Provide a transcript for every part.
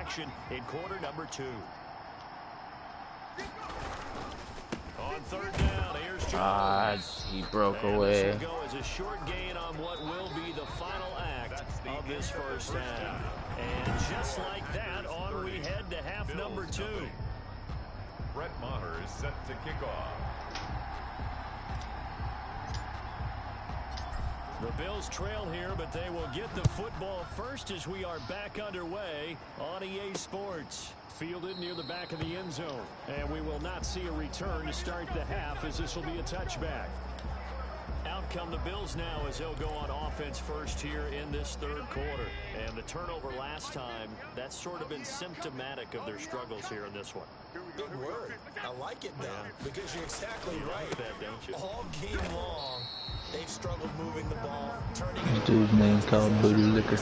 action in quarter number 2. On third down, here's Jones. He broke and away. This will go as a short gain on what will be the final act of this first half. And just like that, on we head to half number 2. Brett Maher is set to kick off. The Bills trail here, but they will get the football first as we are back underway on EA Sports. Fielded near the back of the end zone. And we will not see a return to start the half, as this will be a touchback. Out come the Bills now as they'll go on offense first here in this third quarter. And the turnover last time, that's sort of been symptomatic of their struggles here in this one. Big word. I like it, though, because you're exactly right. Like that, don't you? All game long, they've struggled moving the ball, turning This it. dude's name's called Booty Liquor.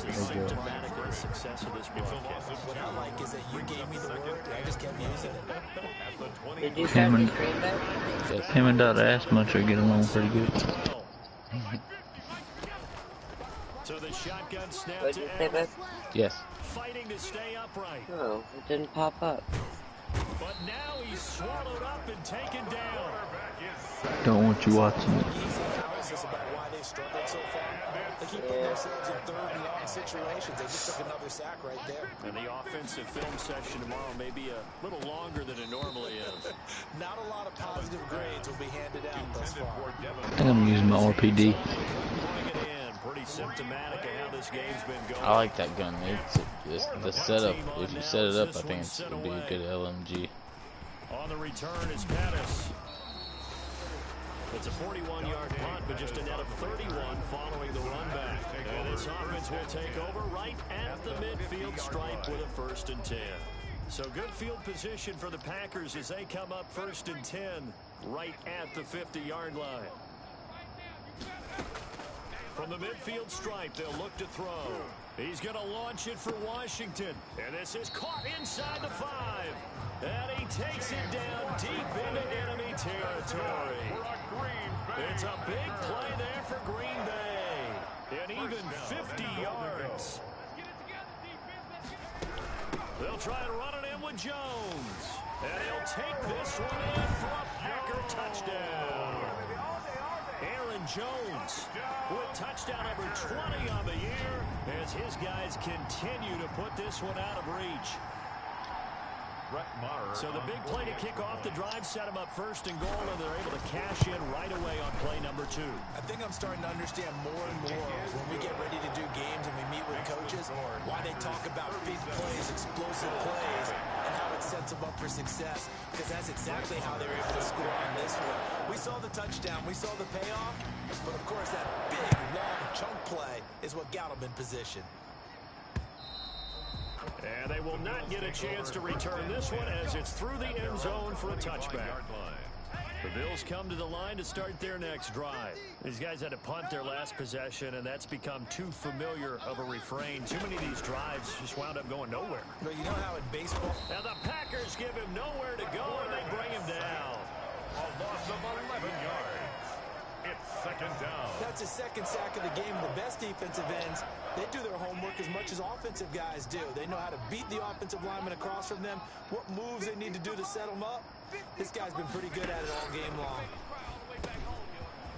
Symptomatic of the success of this broadcast. What I like is that you gave me the word, and I just kept using it. Did you have any screen back? Him and Dr. Ass Muncher get along pretty good. So the shotgun snap What did you say, back? Yes. fighting to stay upright. Oh, it didn't pop up. But now he's swallowed up and taken down. Don't want you watching it. Easy analysis about why they've struggled so far. They keep putting themselves in third and long situations. They just took another sack right there. And the offensive film session tomorrow may be a little longer than it normally is. Not a lot of positive grades will be handed out thus far. I think I'm using my RPD. Bring it in. Pretty symptomatic of how this game's been going. I like that gun. It's the setup. If you set it up, I think it would be a good LMG. On the return is Pettis. It's a 41-yard punt, but just a net of 31 following the run back. And this offense will take over right at the midfield stripe with a 1st and 10. So good field position for the Packers as they come up 1st and 10 right at the 50-yard line. From the midfield stripe, they'll look to throw. He's going to launch it for Washington. And this is caught inside the 5. And he takes it down deep into enemy territory. It's a big play there for Green Bay. And even 50 yards. They'll try and run it in with Jones. And he'll take this one in for a Packer touchdown. Aaron Jones with touchdown number 20 on the year as his guys continue to put this one out of reach. So the big play to kick off the drive set them up 1st and goal, and they're able to cash in right away on play number 2. I think I'm starting to understand more and more when we get ready to do games and we meet with coaches, why they talk about big plays, explosive plays, and how it sets them up for success, because that's exactly how they were able to score on this one. We saw the touchdown, we saw the payoff, but of course that big, long chunk play is what got them in position. And they will not get a chance to return this one as it's through the end zone for a touchback. The Bills come to the line to start their next drive. These guys had to punt their last possession, and that's become too familiar of a refrain. Too many of these drives just wound up going nowhere. But you know how in baseball... Now the Packers give him nowhere to go, and they bring him down. A loss of 11 yards. It's 2nd down. That's his 2nd sack of the game. The best defensive ends, they do their homework as much as offensive guys do. They know how to beat the offensive lineman across from them, what moves they need to do to set them up. This guy's been pretty good at it all game long.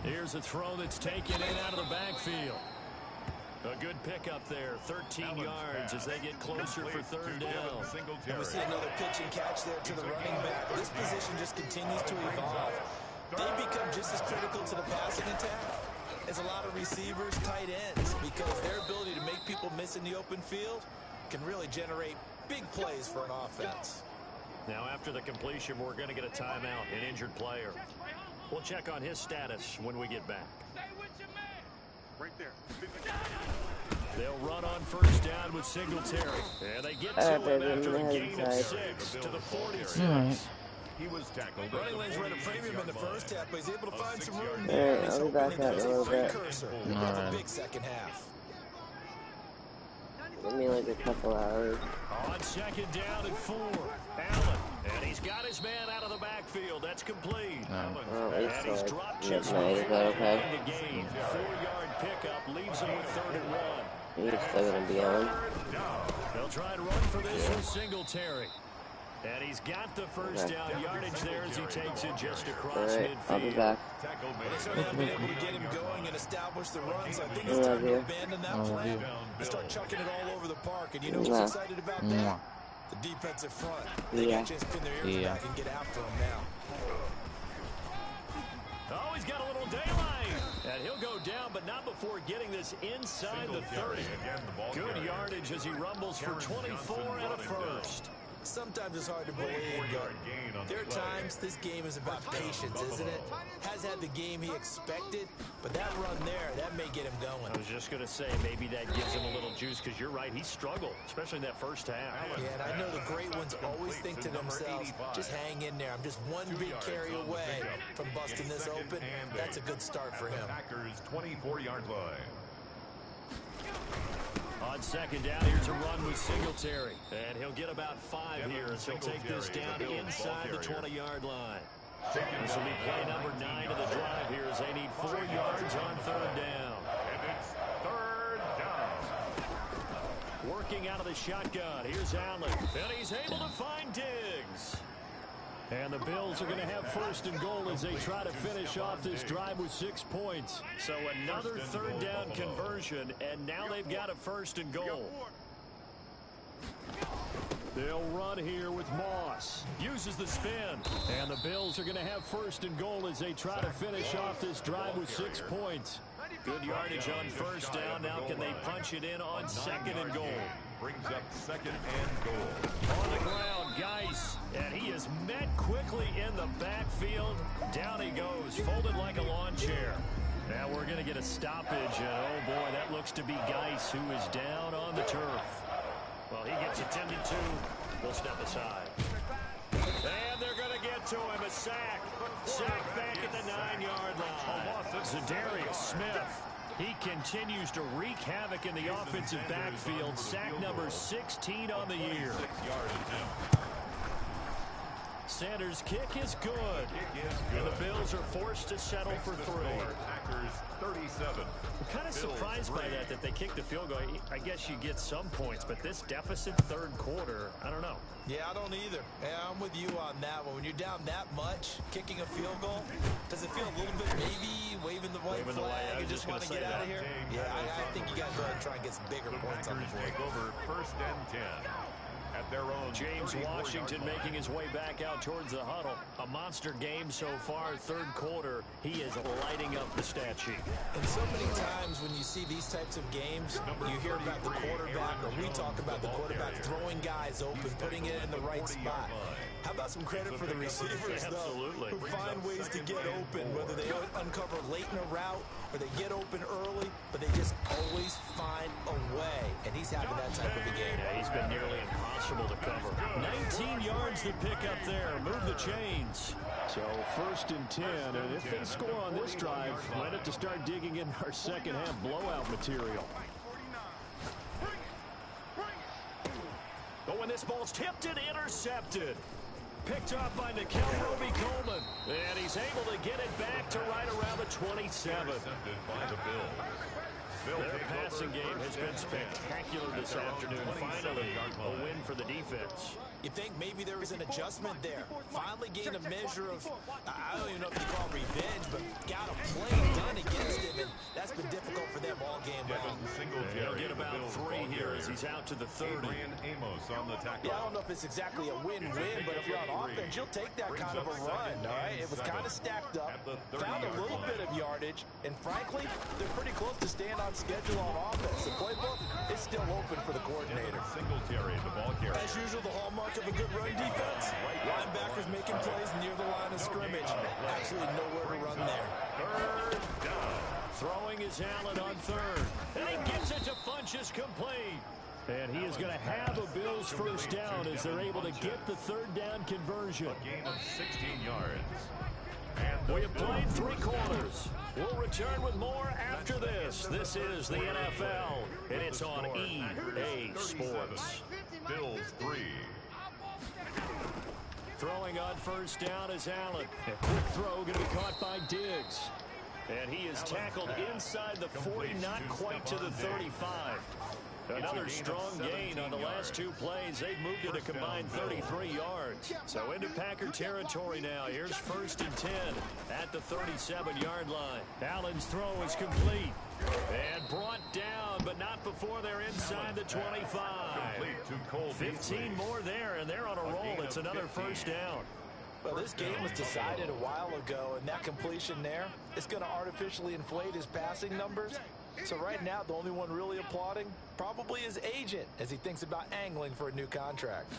Here's a throw that's taken in out of the backfield. A good pickup there, 13 yards as they get closer for 3rd down. And we see another pitch and catch there to the running back. This position just continues to evolve. They become just as critical to the passing attack as a lot of receivers, tight ends, because their ability to make people miss in the open field can really generate big plays for an offense. Now after the completion, we're going to get a timeout, an injured player. We'll check on his status when we get back. Right there. They'll run on 1st down with Singletary. And they get to him after a gain of 6 to the 46. He was tackled. Running lanes were at a premium in the first half, but he's able to find some room. Alright, I'll be back out in a little bit. With a big 2nd half. Give me like a couple hours. On 2nd down and 4. Allen. And he's got his man out of the backfield. That's complete. Well, at least And he's till dropped like just midnight, is that okay? the game. 4-yard pickup leaves him with 3rd and 1. He's still gonna be on. They'll try and run for this with Singletary. And he's got the first down yardage there as he takes it just across Alright, I'll be midfield. back. They certainly have been able to get him going and establish the run, so I think it's time to abandon that plan and start chucking it all over the park. And you know what's excited about that? The defensive front. They got a chance to pin their ears back and get after him now. Oh, he's got a little daylight. And he'll go down, but not before getting this inside the 30. Good yardage as he rumbles for 24 and a first. Sometimes it's hard to believe, but there are times this game is about patience, isn't it? Has had the game he expected, but that run there, that may get him going. I was just going to say, maybe that gives him a little juice, because you're right, he struggled, especially in that first half. Yeah, and I know the great ones always think to themselves, just hang in there. I'm just one big carry away from busting this open. That's a good start for him. Packers 24-yard line. On second down, here's a run with Singletary. And he'll get about 5 here as he'll take this down inside the 20-yard line. This will be play number 9 of the drive here as they need 4 yards on third down. And it's third down. Working out of the shotgun, here's Allen. And he's able to find Diggs. And the Bills are going to have first and goal as they try to finish off this drive with 6 points. So another third down conversion, and now they've got a first and goal. They'll run here with Moss. Uses the spin. And the Bills are going to have first and goal as they try to finish off this drive with 6 points. Good yardage on first down. Now can they punch it in on second and goal? Brings up second and goal. On the ground, Geis, and he is met quickly in the backfield. Down he goes, folded like a lawn chair. Now we're going to get a stoppage, and oh boy, that looks to be Geis, who is down on the turf. Well, he gets attended to. We'll step aside. And they're going to get to him, a sack. Sack back at the 9-yard line. Zadarius Smith. He continues to wreak havoc in the offensive backfield. Sack number 16 on the year. Sanders' kick is good. And the Bills are forced to settle for 3. Packers 37. I'm kind of surprised by that they kicked the field goal. I guess you get some points, but this deficit third quarter, I don't know. Yeah, I don't either. Yeah, I'm with you on that one. When you're down that much, kicking a field goal, does it feel a little bit maybe waving the white flag and just want to get out of here? Yeah, I think you got to go ahead and try and get some bigger points on the board. Take over first and 10. At their own James Washington making his way back out towards the huddle. A monster game so far, third quarter. He is lighting up the stat sheet. And so many times when you see these types of games, you hear about the quarterback, or we talk about the quarterback throwing guys open, putting it in the right spot. How about some credit for the receivers, though, who find ways to get open, whether they uncover late in a route or they get open early, but they just always find a way. And he's having that type of a game. Yeah, he's been nearly impossible to cover. 19 yards to pick up there. Move the chains. So first and 10, and if they score on this drive, let it to start digging in our second half blowout material. But when this ball's tipped and intercepted. Picked off by Nikel Roby-Coleman. And he's able to get it back to right around the 27. by the Bills. Their passing game has been spectacular this afternoon. Finally, a win for the defense. You think maybe there was an adjustment there. Finally gained a measure of, I don't even know if you call it revenge, but got a play done against him, and that's been difficult for them all game long. He'll get about 3 here as he's out to the 30. Amos on the tackle. Yeah, I don't know if it's exactly a win-win, but if you're on offense, you'll take that kind of a run, all right? It was kind of stacked up, found a little bit of yardage, and frankly, they're pretty close to staying on schedule on offense. The playbook is still open for the coordinator. Singletary, the ball carrier. As usual, the hallmark of a good run defense, linebackers making plays near the line of scrimmage. Absolutely nowhere to run there. Third down. Throwing is Allen on third. And he gets it to Funchess complete. And he is going to have a Bills first down as they're able to get the third down conversion. A gain of 16 yards. We have played 3 quarters. We'll return with more after this. This is the NFL, and it's on EA Sports. Bills 3. Throwing on first down is Allen. A quick throw going to be caught by Diggs. And he is tackled inside the 40, not quite to the 35. Another strong gain on the last 2 plays. They've moved it a combined 33 yards. So into Packer territory now. Here's 1st and 10 at the 37-yard line. Allen's throw is complete. And brought down, but not before they're inside the 25. 15 more there, and they're on a roll. It's another 1st down. Well, this game was decided a while ago, and that completion there is going to artificially inflate his passing numbers. So right now, the only one really applauding probably his agent as he thinks about angling for a new contract.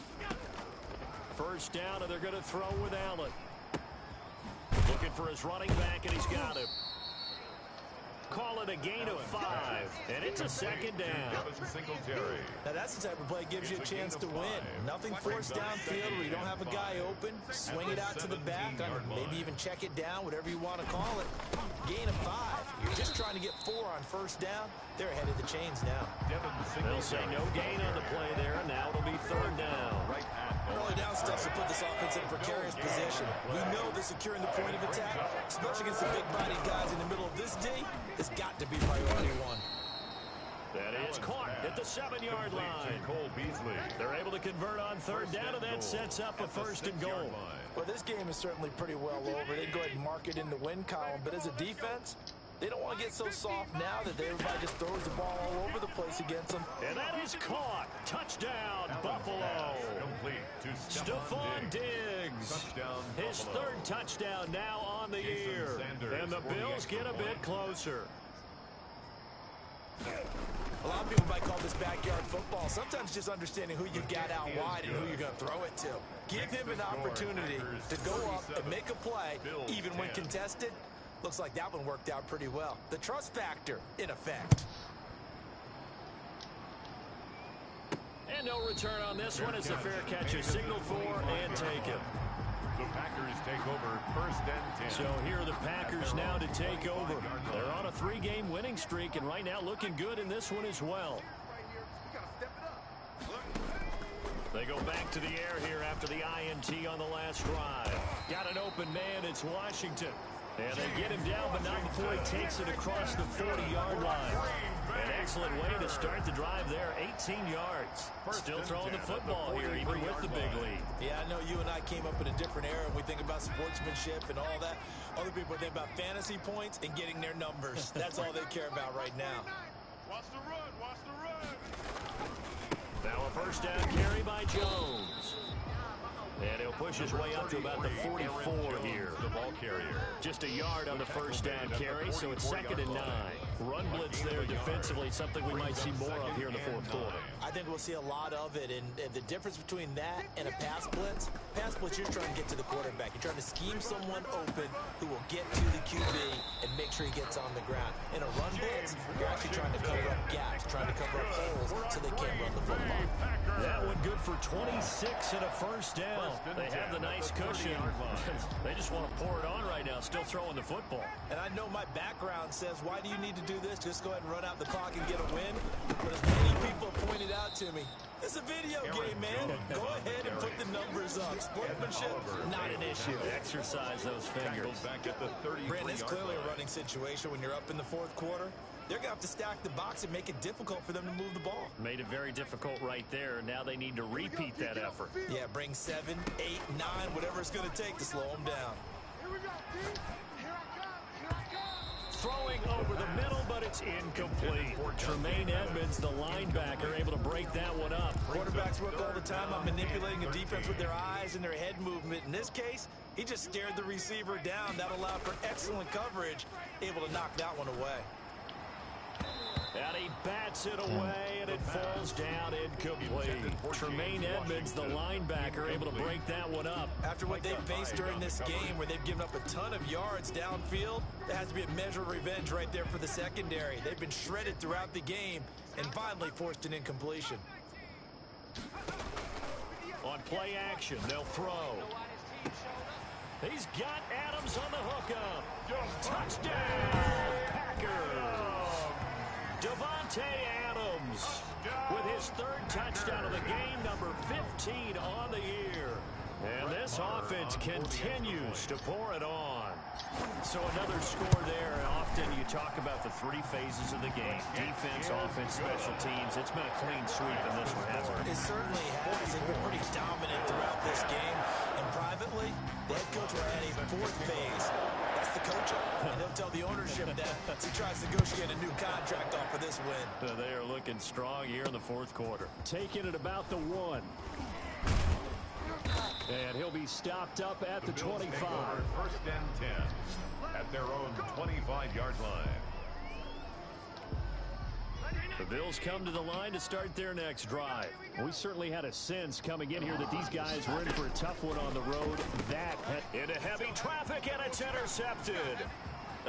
1st down, and they're going to throw with Allen. Looking for his running back, and he's got him. Call it a gain of 5, and it's a 2nd down. Now that's the type of play that gives you a chance to win. Nothing forced downfield where you don't have a guy open. Swing it out to the back, maybe even check it down, whatever you want to call it. Gain of 5. You're just trying to get 4 on 1st down. They're ahead of the chains now. They'll say no gain on the play there, and now it'll be 3rd down. Early down stuff to put this offense in a precarious position. We know that securing the point of attack, especially against the big-bodied guys in the middle of this D, has got to be priority 1. That is caught at the 7-yard line. They're able to convert on 3rd down, and that sets up a 1st and goal. Well, this game is certainly pretty well over. They'd go ahead and mark it in the win column, but as a defense, they don't want to get so soft now that everybody just throws the ball all over the place against them. And that is caught. Touchdown, Buffalo. Stephon Diggs. His 3rd touchdown now on the year. And the Bills get a bit closer. A lot of people might call this backyard football. Sometimes just understanding who you've got out wide and who you're going to throw it to. Give him an opportunity to go up and make a play, even when contested. Looks like that one worked out pretty well. The trust factor in effect. And no return on this one. It's a fair catch, a signal for, and take it. The Packers take over 1st and 10. So here are the Packers now to take over. They're on a 3-game winning streak, and right now looking good in this one as well. They go back to the air here after the INT on the last drive. Got an open man. It's Washington. And they get him down, but not before he takes it across the 40-yard line. An excellent way to start the drive there, 18 yards. Still throwing the football here, even with the big lead. Yeah, I know you and I came up in a different era, and we think about sportsmanship and all that. Other people think about fantasy points and getting their numbers. That's all they care about right now. Watch the run, watch the run. Now a 1st down carry by Jones. And he'll push his way up to about the 44 here. The ball carrier. Just a yard on the 1st down carry, so it's 2nd and 9. Run blitz there defensively, something we might see more of here in the 4th quarter. I think we'll see a lot of it, and the difference between that and a pass blitz, you're trying to get to the quarterback. You're trying to scheme someone open who will get to the QB and make sure he gets on the ground. In a run blitz, you're actually trying to cover up gaps, trying to cover up holes so they can't run the football. That one good for 26 and a 1st down. They have the nice cushion. They just want to pour it on right now, still throwing the football. And I know my background says, why do you need to do this? Just go ahead and run out the clock and get a win. But as many people pointed out to me, it's a video game, man. Go ahead and put the numbers up. Sportsmanship, not an issue. Exercise those fingers. Brandon, it's clearly a running situation when you're up in the 4th quarter. They're going to have to stack the box and make it difficult for them to move the ball. Made it very difficult right there. Now they need to repeat that effort. Yeah, bring 7, 8, 9, whatever it's going to take to slow them down. Throwing over the middle, but it's incomplete. Tremaine Edmonds, the linebacker, able to break that one up. Quarterbacks work all the time on manipulating a defense with their eyes and their head movement. In this case, he just stared the receiver down. That allowed for excellent coverage, able to knock that one away. And he bats it away, and it falls down incomplete. Tremaine Edmonds, the linebacker, able to break that one up. After what they've faced during this game, where they've given up a ton of yards downfield, there has to be a measure of revenge right there for the secondary. They've been shredded throughout the game and finally forced an incompletion. On play action, they'll throw. He's got Adams on the hookup. Touchdown, Packers! Davante Adams with his 3rd touchdown of the game, number 15 on the year. And this offense continues to pour it on. So another score there. Often you talk about the three phases of the game. Defense, offense, special teams. It's been a clean sweep in this one, hasn't it? It certainly has. They've been pretty dominant throughout this game. And privately, the head coach will add a fourth phase. That's the coaching. And he'll tell the ownership that as he tries to negotiate a new contract off of this win. They are looking strong here in the fourth quarter. Taking it about the 1. And he'll be stopped up at the 25. First and 10 at their own 25-yard line. The Bills come to the line to start their next drive. We certainly had a sense coming in here that these guys were in for a tough one on the road. That into heavy traffic, and it's intercepted.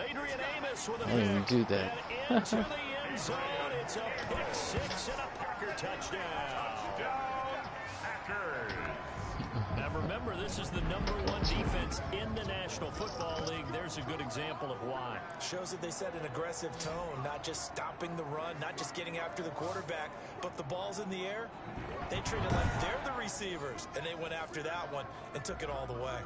Adrian Amos with a I didn't do that. And into the end zone. It's a pick six and a Packer touchdown. Packers. Now remember, this is the #1 defense in the National Football League. There's a good example of why. Shows that they set an aggressive tone, not just stopping the run, not just getting after the quarterback, but the ball's in the air. They treat it like they're the receivers, and they went after that one and took it all the way.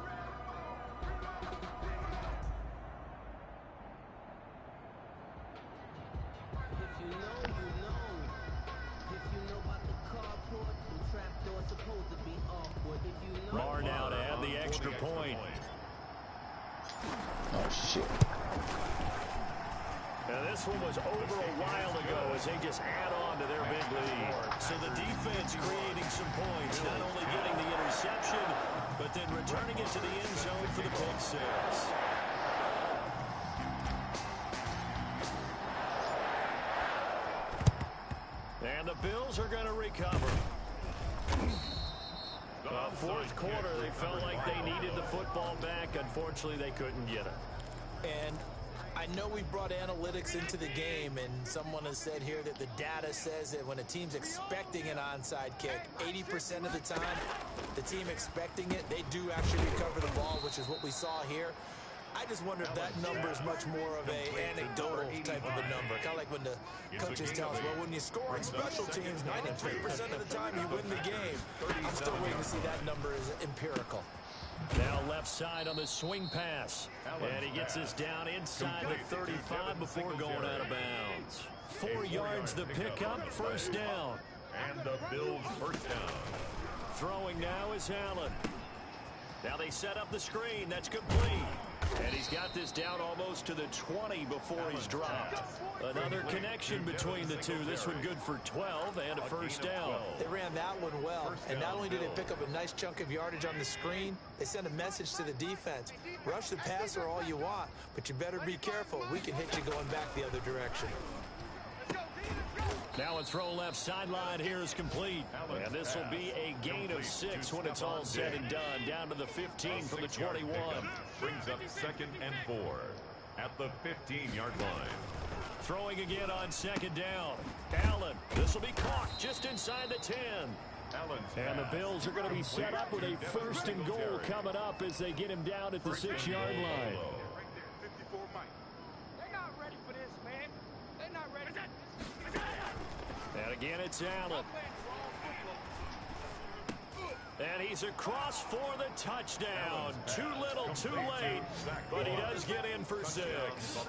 Marr now to add the extra point. Oh, shit. Now this one was over a while ago as they just add on to their big lead. So the defense creating some points, not only getting the interception, but then returning it to the end zone for the pick six. And the Bills are going to recover. Fourth quarter, they felt like they needed the football back. Unfortunately, they couldn't get it. And I know we brought analytics into the game, and someone has said here that the data says that when a team's expecting an onside kick, 80% of the time, the team expecting it, they do actually recover the ball, which is what we saw here. I just wonder if that number is much more of a anecdotal type of a number. Kind of like when the coaches tell us, well, when you score in special teams, 93% of the time you win the game. I'm still waiting to see that number is empirical. Now left side on the swing pass. And he gets this down inside the 35 before going out of bounds. 4 yards the pickup, first down. And the Bills first down. Throwing now is Allen. Now they set up the screen. That's complete. And he's got this down almost to the 20 before he's dropped. Another connection between the two. This one good for 12 and a first down. They ran that one well. And not only did they pick up a nice chunk of yardage on the screen, they sent a message to the defense. Rush the passer all you want, but you better be careful. We can hit you going back the other direction. Now a throw left sideline here is complete. And this will be a gain of 6 when it's all said and done. Down to the 15 from the 21. Brings up 2nd and 4 at the 15-yard line. Throwing again on 2nd down. Allen, this will be caught just inside the 10. And the Bills are going to be set up with a 1st and goal coming up as they get him down at the 6-yard line. And again, it's Allen. And he's across for the touchdown. Too little, too late. But he does get in for 6.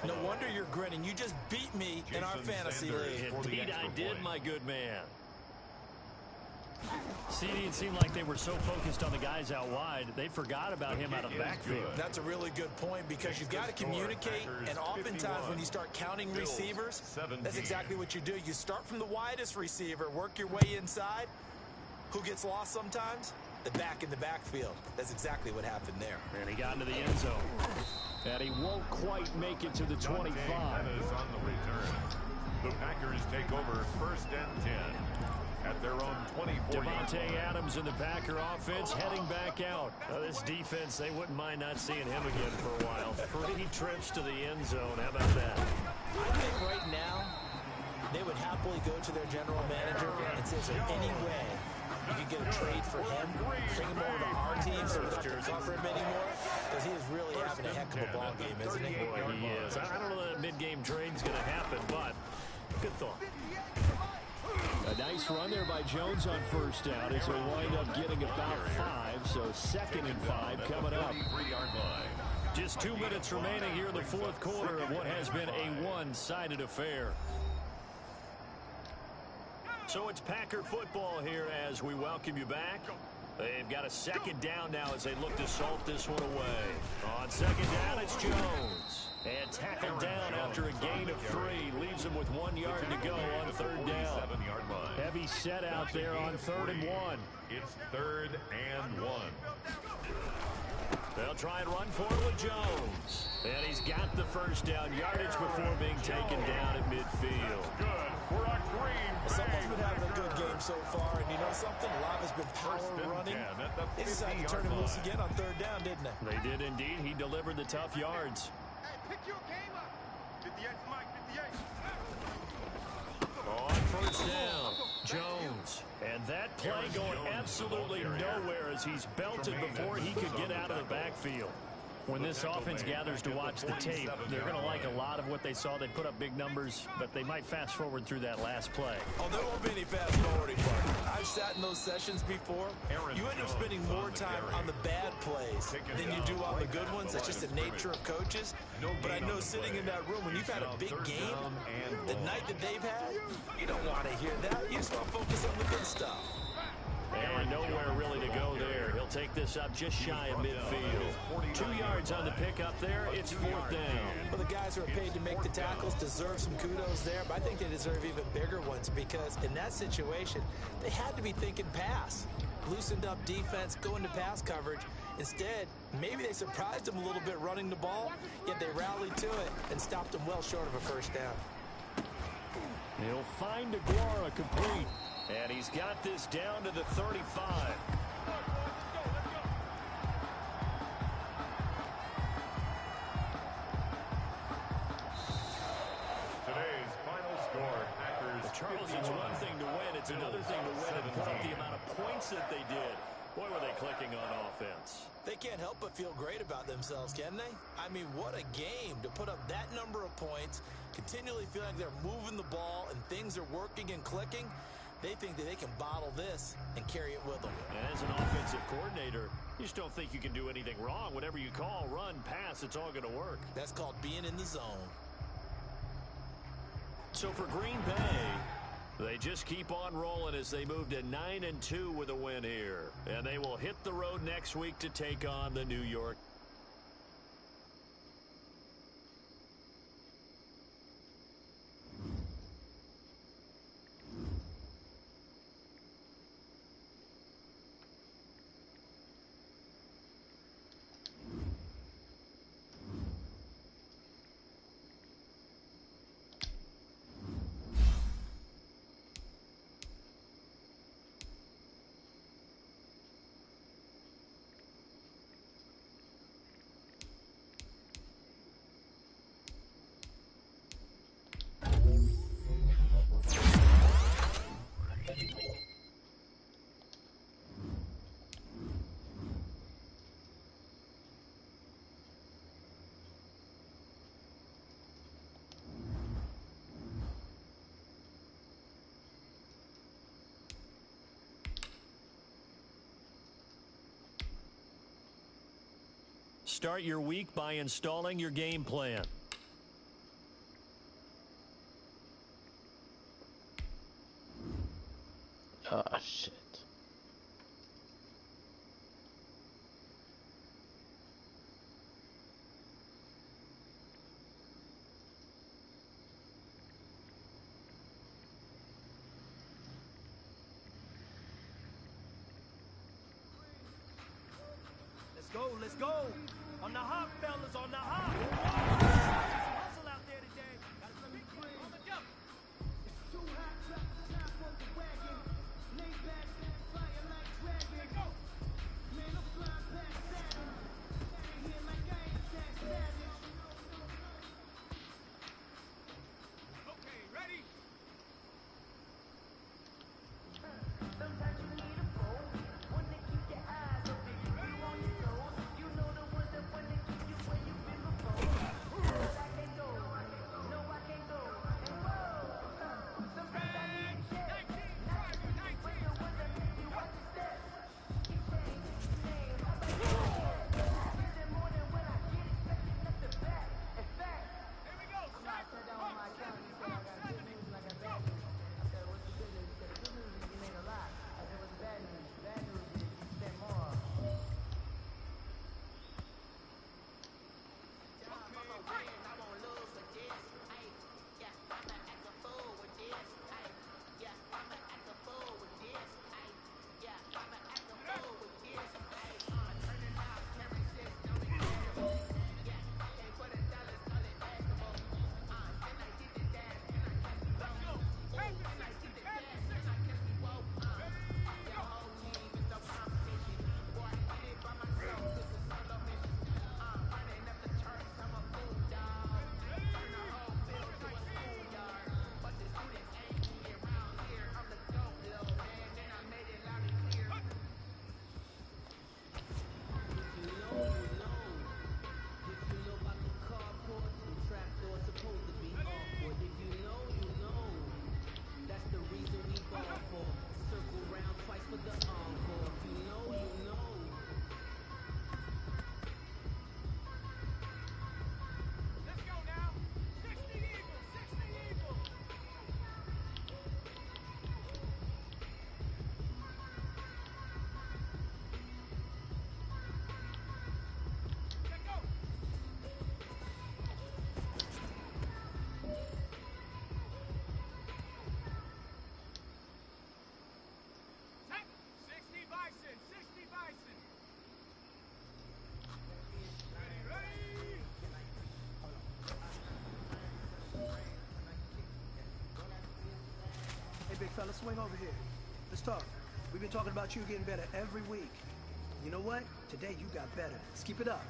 No wonder you're grinning. You just beat me in our fantasy league. Indeed, I did, my good man. See, it seemed like they were so focused on the guys out wide, they forgot about him out of the backfield. That's a really good point because you've got to communicate, and oftentimes when you start counting receivers, that's exactly what you do. You start from the widest receiver, work your way inside. Who gets lost sometimes? The back in the backfield. That's exactly what happened there. And he got into the end zone. And he won't quite make it to the 25. That is on the return. The Packers take over 1st and 10. At their own 24. Devontae Adams in the Packer offense heading back out. This defense, they wouldn't mind not seeing him again for a while. 3 trips to the end zone. How about that? I think right now they would happily go to their general manager and say, is there any way you can get a trade for him, bring him over to our team so we don't have to cover him anymore? Because he is really having a heck of a ball game, isn't he? Boy, he is. I don't know that mid-game trade's going to happen, but good thought. A nice run there by Jones on 1st down as they wind up getting about 5, so 2nd and 5 coming up. 3-yard line. Just 2 minutes remaining here in the fourth quarter of what has been a one-sided affair. So it's Packer football here as we welcome you back. They've got a second down now as they look to salt this one away. On second down, it's Jones. And tackled down after a gain of 3. Leaves him with 1 yard to go on third down. Heavy set out there on 3rd and 1. It's 3rd and 1. They'll try and run for it with Jones. And he's got the first down yardage before being taken down at midfield. Good for a green. Someone's been having a good game so far, and you know something? A lot has been power running. They decided to turn him loose again on 3rd down, didn't they? They did indeed. He delivered the tough yards. Hey, pick your game up. 58, Mike, 58. On first down, Jones. And that play going absolutely nowhere as he's belted before he could get out of the backfield. When this offense gathers to watch the tape, they're going to like a lot of what they saw. They put up big numbers, but they might fast forward through that last play. Oh, there won't be any fast forwarding, partner. I've sat in those sessions before. You end up spending more time on the bad plays than you do on the good ones. That's just the nature of coaches. But I know sitting in that room, when you've had a big game, the night that they've had, you don't want to hear that. You just want to focus on the good stuff. And nowhere really to go there. He'll take this up just shy of midfield. 2 yards on the pickup there. It's 4th down. Well, the guys who are paid to make the tackles deserve some kudos there, but I think they deserve even bigger ones because in that situation, they had to be thinking pass. Loosened up defense, going to pass coverage. Instead, maybe they surprised them a little bit running the ball, yet they rallied to it and stopped them well short of a first down. He'll find Aguara complete. And he's got this down to the 35. Today's final score, Packers. Charles, it's one thing to win. It's another thing to win and put up the amount of points that they did. Boy, were they clicking on offense. They can't help but feel great about themselves, can they? I mean, what a game to put up that number of points, continually feeling like they're moving the ball and things are working and clicking. They think that they can bottle this and carry it with them. And as an offensive coordinator, you just don't think you can do anything wrong. Whatever you call, run, pass, it's all going to work. That's called being in the zone. So for Green Bay, they just keep on rolling as they move to 9-2 with a win here. And they will hit the road next week to take on the New York. Start your week by installing your game plan. Oh, shit. Let's go. On the hop, fellas, on the hop. Hustle out there today. Got some big play on the jump. It's too hot, drop the top of the wagon. Lay back, fire like dragon. Go. Man, I'm flying past Saturn. Out here like I ain't that savage. Okay, ready? Sometimes you need a phone. One to keep your eyes open. You on your toes. You know the ones that want to keep you where you've been before. But I can't go. No, I can't go. And whoa. Sometimes I need a check. Not to keep with the ones that make you watch your steps. Keep changing your name. How about you? I feel it more than when I get it. let's swing over here. Let's talk. We've been talking about you getting better every week. You know what? Today you got better. Let's keep it up.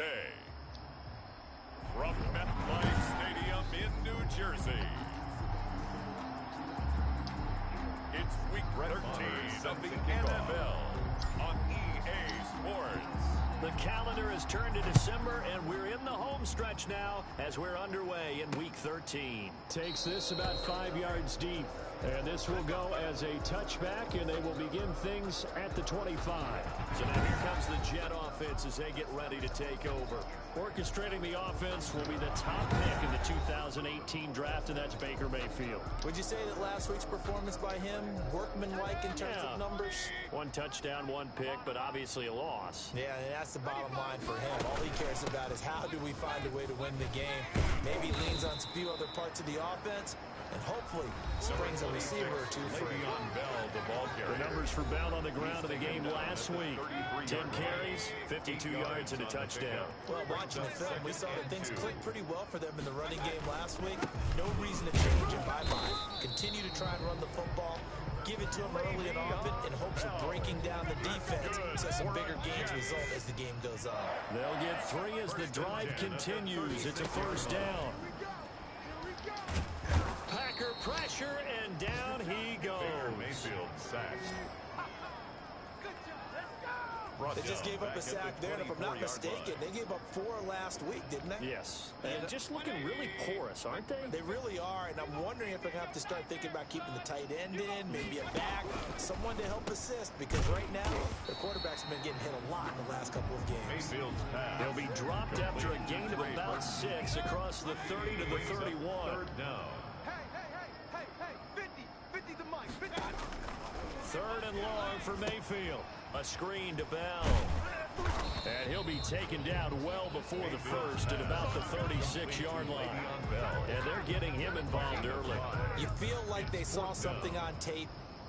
Day. From MetLife Stadium in New Jersey, it's week 13 of the NFL on EA Sports. The calendar has turned to December, and we're in the home stretch now as we're underway in Week 13. Takes this about 5 yards deep, and this will go as a touchback, and they will begin things at the 25. So now here comes the Jet offense as they get ready to take over. Orchestrating the offense will be the top pick in the 2018 draft, and that's Baker Mayfield. Would you say that last week's performance by him, workmanlike in terms of numbers? 1 touchdown, 1 pick, but obviously a loss. Yeah, and that's the bottom line for him. All he cares about is how do we find a way to win the game. Maybe leans on a few other parts of the offense, and hopefully springs a receiver or two free. The numbers for Bell on the ground in the game last week. 10 carries, 52 yards, and a touchdown. Well, watching the film, we saw that things clicked pretty well for them in the running game last week. No reason to change in my mind. Continue to try and run the football. Give it to them early and often in hopes of breaking down the defense so some bigger gains result as the game goes on. They'll get 3 as the drive continues. It's a first down. Packer pressure, and down he goes. Mayfield sacked. They just gave up a sack there, and if I'm not mistaken, they gave up 4 last week, didn't they? Yes. And just looking really porous, aren't they? They really are, and I'm wondering if they're going to have to start thinking about keeping the tight end in, maybe a back, someone to help assist, because right now, the quarterback's been getting hit a lot in the last couple of games. They'll be dropped after a gain of about 6 across the 30 to the 31. Third down. Hey, 50 the mic, 50. 3rd and long for Mayfield. A screen to Bell. And he'll be taken down well before the first at about the 36-yard line. And they're getting him involved early. You feel like they saw something on tape,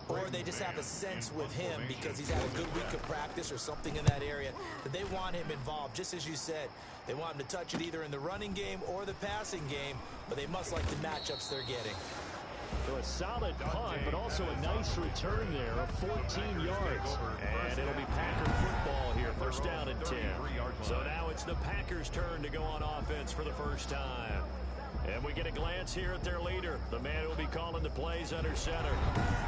or they just have a sense with him because he's had a good week of practice or something in that area that they want him involved. Just as you said, they want him to touch it either in the running game or the passing game, but they must like the matchups they're getting. So a solid punt, but also a nice return there of 14 yards. And it'll be Packer football here, first down and 10. So now it's the Packers' turn to go on offense for the first time. And we get a glance here at their leader, the man who will be calling the plays under center.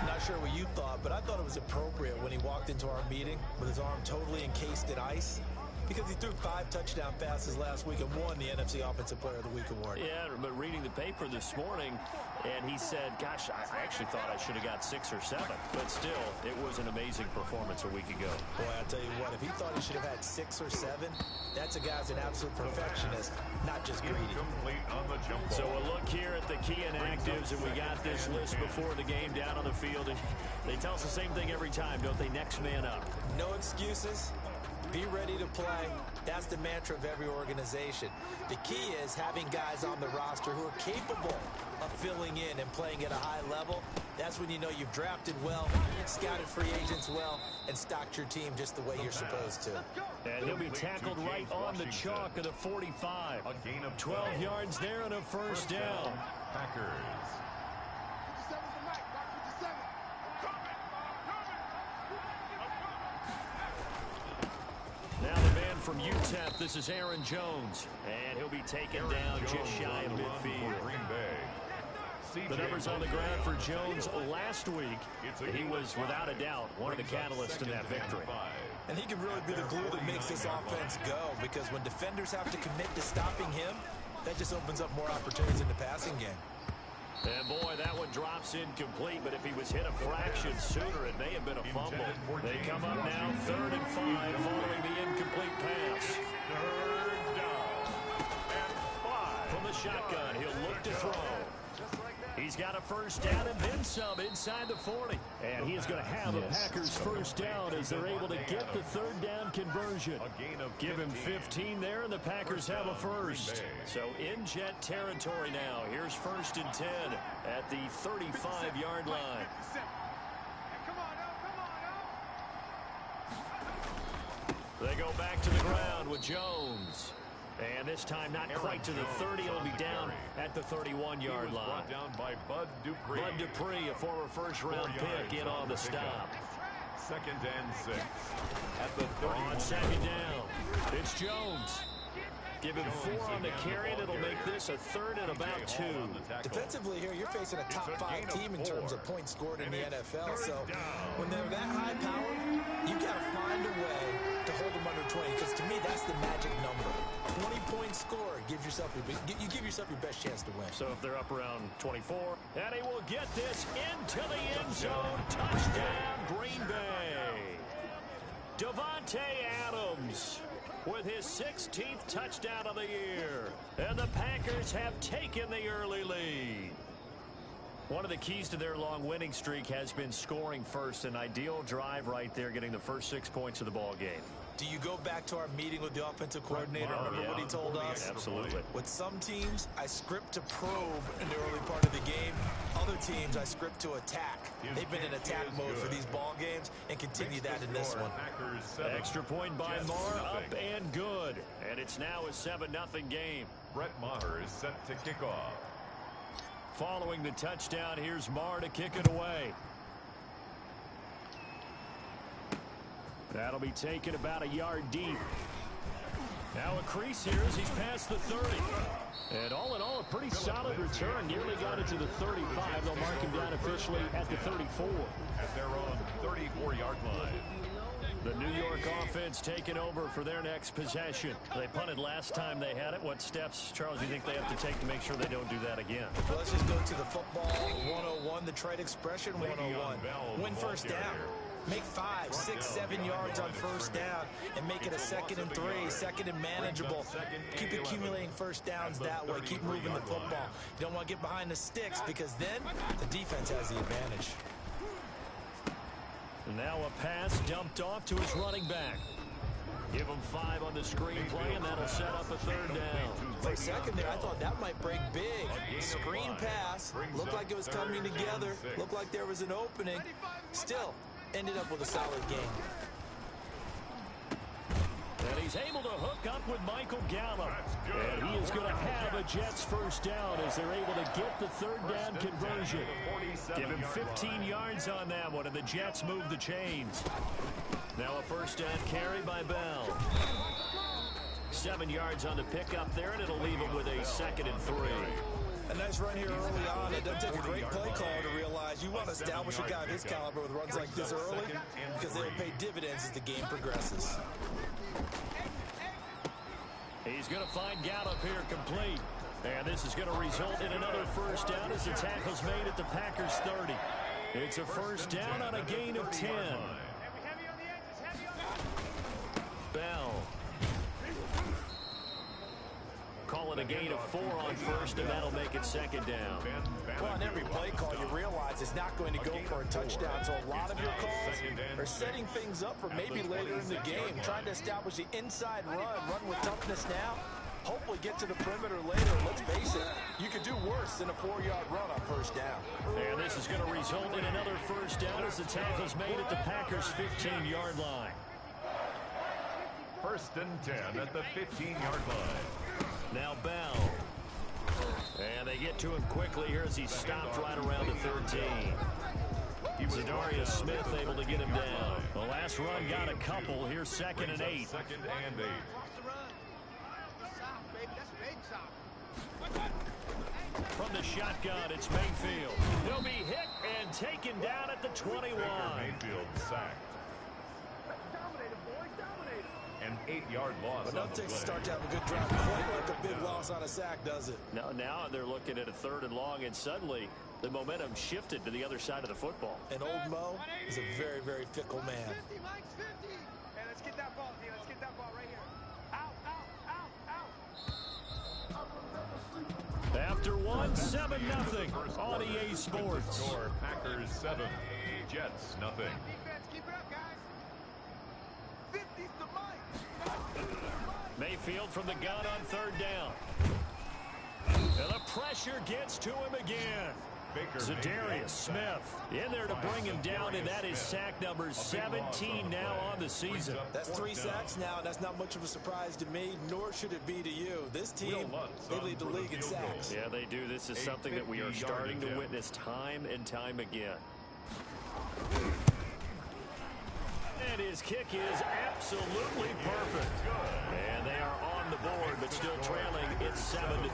Not sure what you thought, but I thought it was appropriate when he walked into our meeting with his arm totally encased in ice. Because he threw 5 touchdown passes last week and won the NFC Offensive Player of the Week award. Yeah, but reading the paper this morning, and he said, gosh, I actually thought I should have got 6 or 7. But still, it was an amazing performance a week ago. Boy, I'll tell you what, if he thought he should have had 6 or 7, that's a guy who's an absolute perfectionist, not just greedy. So a look here at the key inactives, and we got this list before the game down on the field. And they tell us the same thing every time, don't they? Next man up. No excuses. Be ready to play. That's the mantra of every organization. The key is having guys on the roster who are capable of filling in and playing at a high level. That's when you know you've drafted well, scouted free agents well, and stocked your team just the way you're supposed to. And he'll be tackled right on the chalk of the 45. 12 yards there and a first down. Packers. 57's the mic, Mark 57. Now the man from UTEP, this is Aaron Jones. And he'll be taken down just shy of midfield. The numbers on the ground for Jones last week. He was, without a doubt, one of the catalysts in that victory. And he can really be the glue that makes this offense go, because when defenders have to commit to stopping him, that just opens up more opportunities in the passing game. And boy, that one drops incomplete, but if he was hit a fraction sooner, it may have been a fumble. They come up now, 3rd and 5, following the incomplete pass. From the shotgun, he'll look to throw. He's got a first down and then some inside the 40. And he is going to have a Packers first down as they're able to get the 3rd down conversion. Give him 15 there, and the Packers have a first. So in Jet territory now. Here's 1st and 10 at the 35-yard line. Come on now. They go back to the ground with Jones. And this time not quite to the 30. It'll be down at the 31-yard line. Brought down by Bud Dupree. Bud Dupree, a former first-round pick, in on the stop. 2nd and 6. At the 30. On 2nd down, it's Jones. Give him 4 on the carry, and it'll make this a 3rd and about 2. Defensively here, you're facing a top 5 team in terms of points scored in the NFL. So when they're that high powered, you got to find a way to hold them under 20. Because to me, that's the magic number. 20-point score gives yourself you give yourself your best chance to win. So if they're up around 24, and he will get this into the end zone. Touchdown, Green Bay. Davante Adams with his 16th touchdown of the year. And the Packers have taken the early lead. One of the keys to their long winning streak has been scoring first. An ideal drive right there, getting the first 6 points of the ball game. Do you go back to our meeting with the offensive coordinator? Remember what he told us? Absolutely. With some teams, I script to probe in the early part of the game. Other teams, I script to attack. They've been in attack mode for these ball games and continue that in this one. Extra point by Maher, up and good. And it's now a 7-0 game. Brett Maher is set to kick off. Following the touchdown, here's Maher to kick it away. That'll be taken about a yard deep. Now a crease here as he's past the 30. And all in all, a pretty solid return. Nearly got it to the 35. They'll mark him down officially at the 34. At their own 34-yard line. The New York offense taking over for their next possession. They punted last time they had it. What steps, Charles, do you think they have to take to make sure they don't do that again? Well, let's just go to the football 101, the trade expression 101. Win first down. Make 5, 6, 7 yards on first down and make it a 2nd and 3, 2nd and manageable. Keep accumulating first downs that way. Keep moving the football. You don't want to get behind the sticks because then the defense has the advantage. Now a pass dumped off to his running back. Give him 5 on the screen play, and that'll set up a 3rd down. For a second there, I thought that might break big. Screen pass. Looked like it was coming together. Looked like there was an opening. Still, ended up with a solid game. And he's able to hook up with Michael Gallup. And he is going to have a Jets first down as they're able to get the 3rd down conversion. Give him 15 yards on that one, and the Jets move the chains. Now a first down carry by Bell. 7 yards on the pickup there, and it'll leave him with a 2nd and 3. A nice run here early on. It doesn't take a great play caller to realize you want to establish a guy of his caliber with runs like this early because they'll pay dividends as the game progresses. He's going to find Gallup here complete. And this is going to result in another first down as the tackle's made at the Packers 30. It's a first down on a gain of 10. Bell. Call it a gain of 4 on first, and that'll make it 2nd down. Well, on every play call, you realize it's not going to go for a touchdown. So a lot of your calls are setting things up for maybe later in the game, trying to establish the inside run with toughness now. Hopefully get to the perimeter later. Let's face it, you could do worse than a 4-yard run on first down. And this is going to result in another first down as the tackle's made at the Packers' 15-yard line. 1st and 10 at the 15-yard line. Now Bell. And they get to him quickly here as he stopped right around the 13. Zadarius Smith able to get him down. The last run got a couple. Here's 2nd and 8. 2nd and 8. From the shotgun, it's Mayfield. He'll be hit and taken down at the 21. Mayfield sacked. An 8-yard loss. But nothing takes to start to have a good drive. Quite like a big loss on a sack, does it? Now they're looking at a 3rd and long, and suddenly the momentum shifted to the other side of the football. And old Mo is a very, very fickle man. 50, Mike's 50. Hey, let's get that ball, D. Let's get that ball right here. Out, out, out, out. After 7-0 on EA Sports. Score, Packers 7, Jets nothing. Defense, keep it up, guys. 50's the Mike. Mayfield from the gun on 3rd down. And the pressure gets to him again. Zadarius Smith in there to bring him down, and that is sack number 17 now on the season. That's 3 sacks now, and that's not much of a surprise to me, nor should it be to you. This team, they lead the league in sacks. Yeah, they do. This is something that we are starting to witness time and time again. And his kick is absolutely perfect. And they are on on the board, but still trailing. It's 7-3.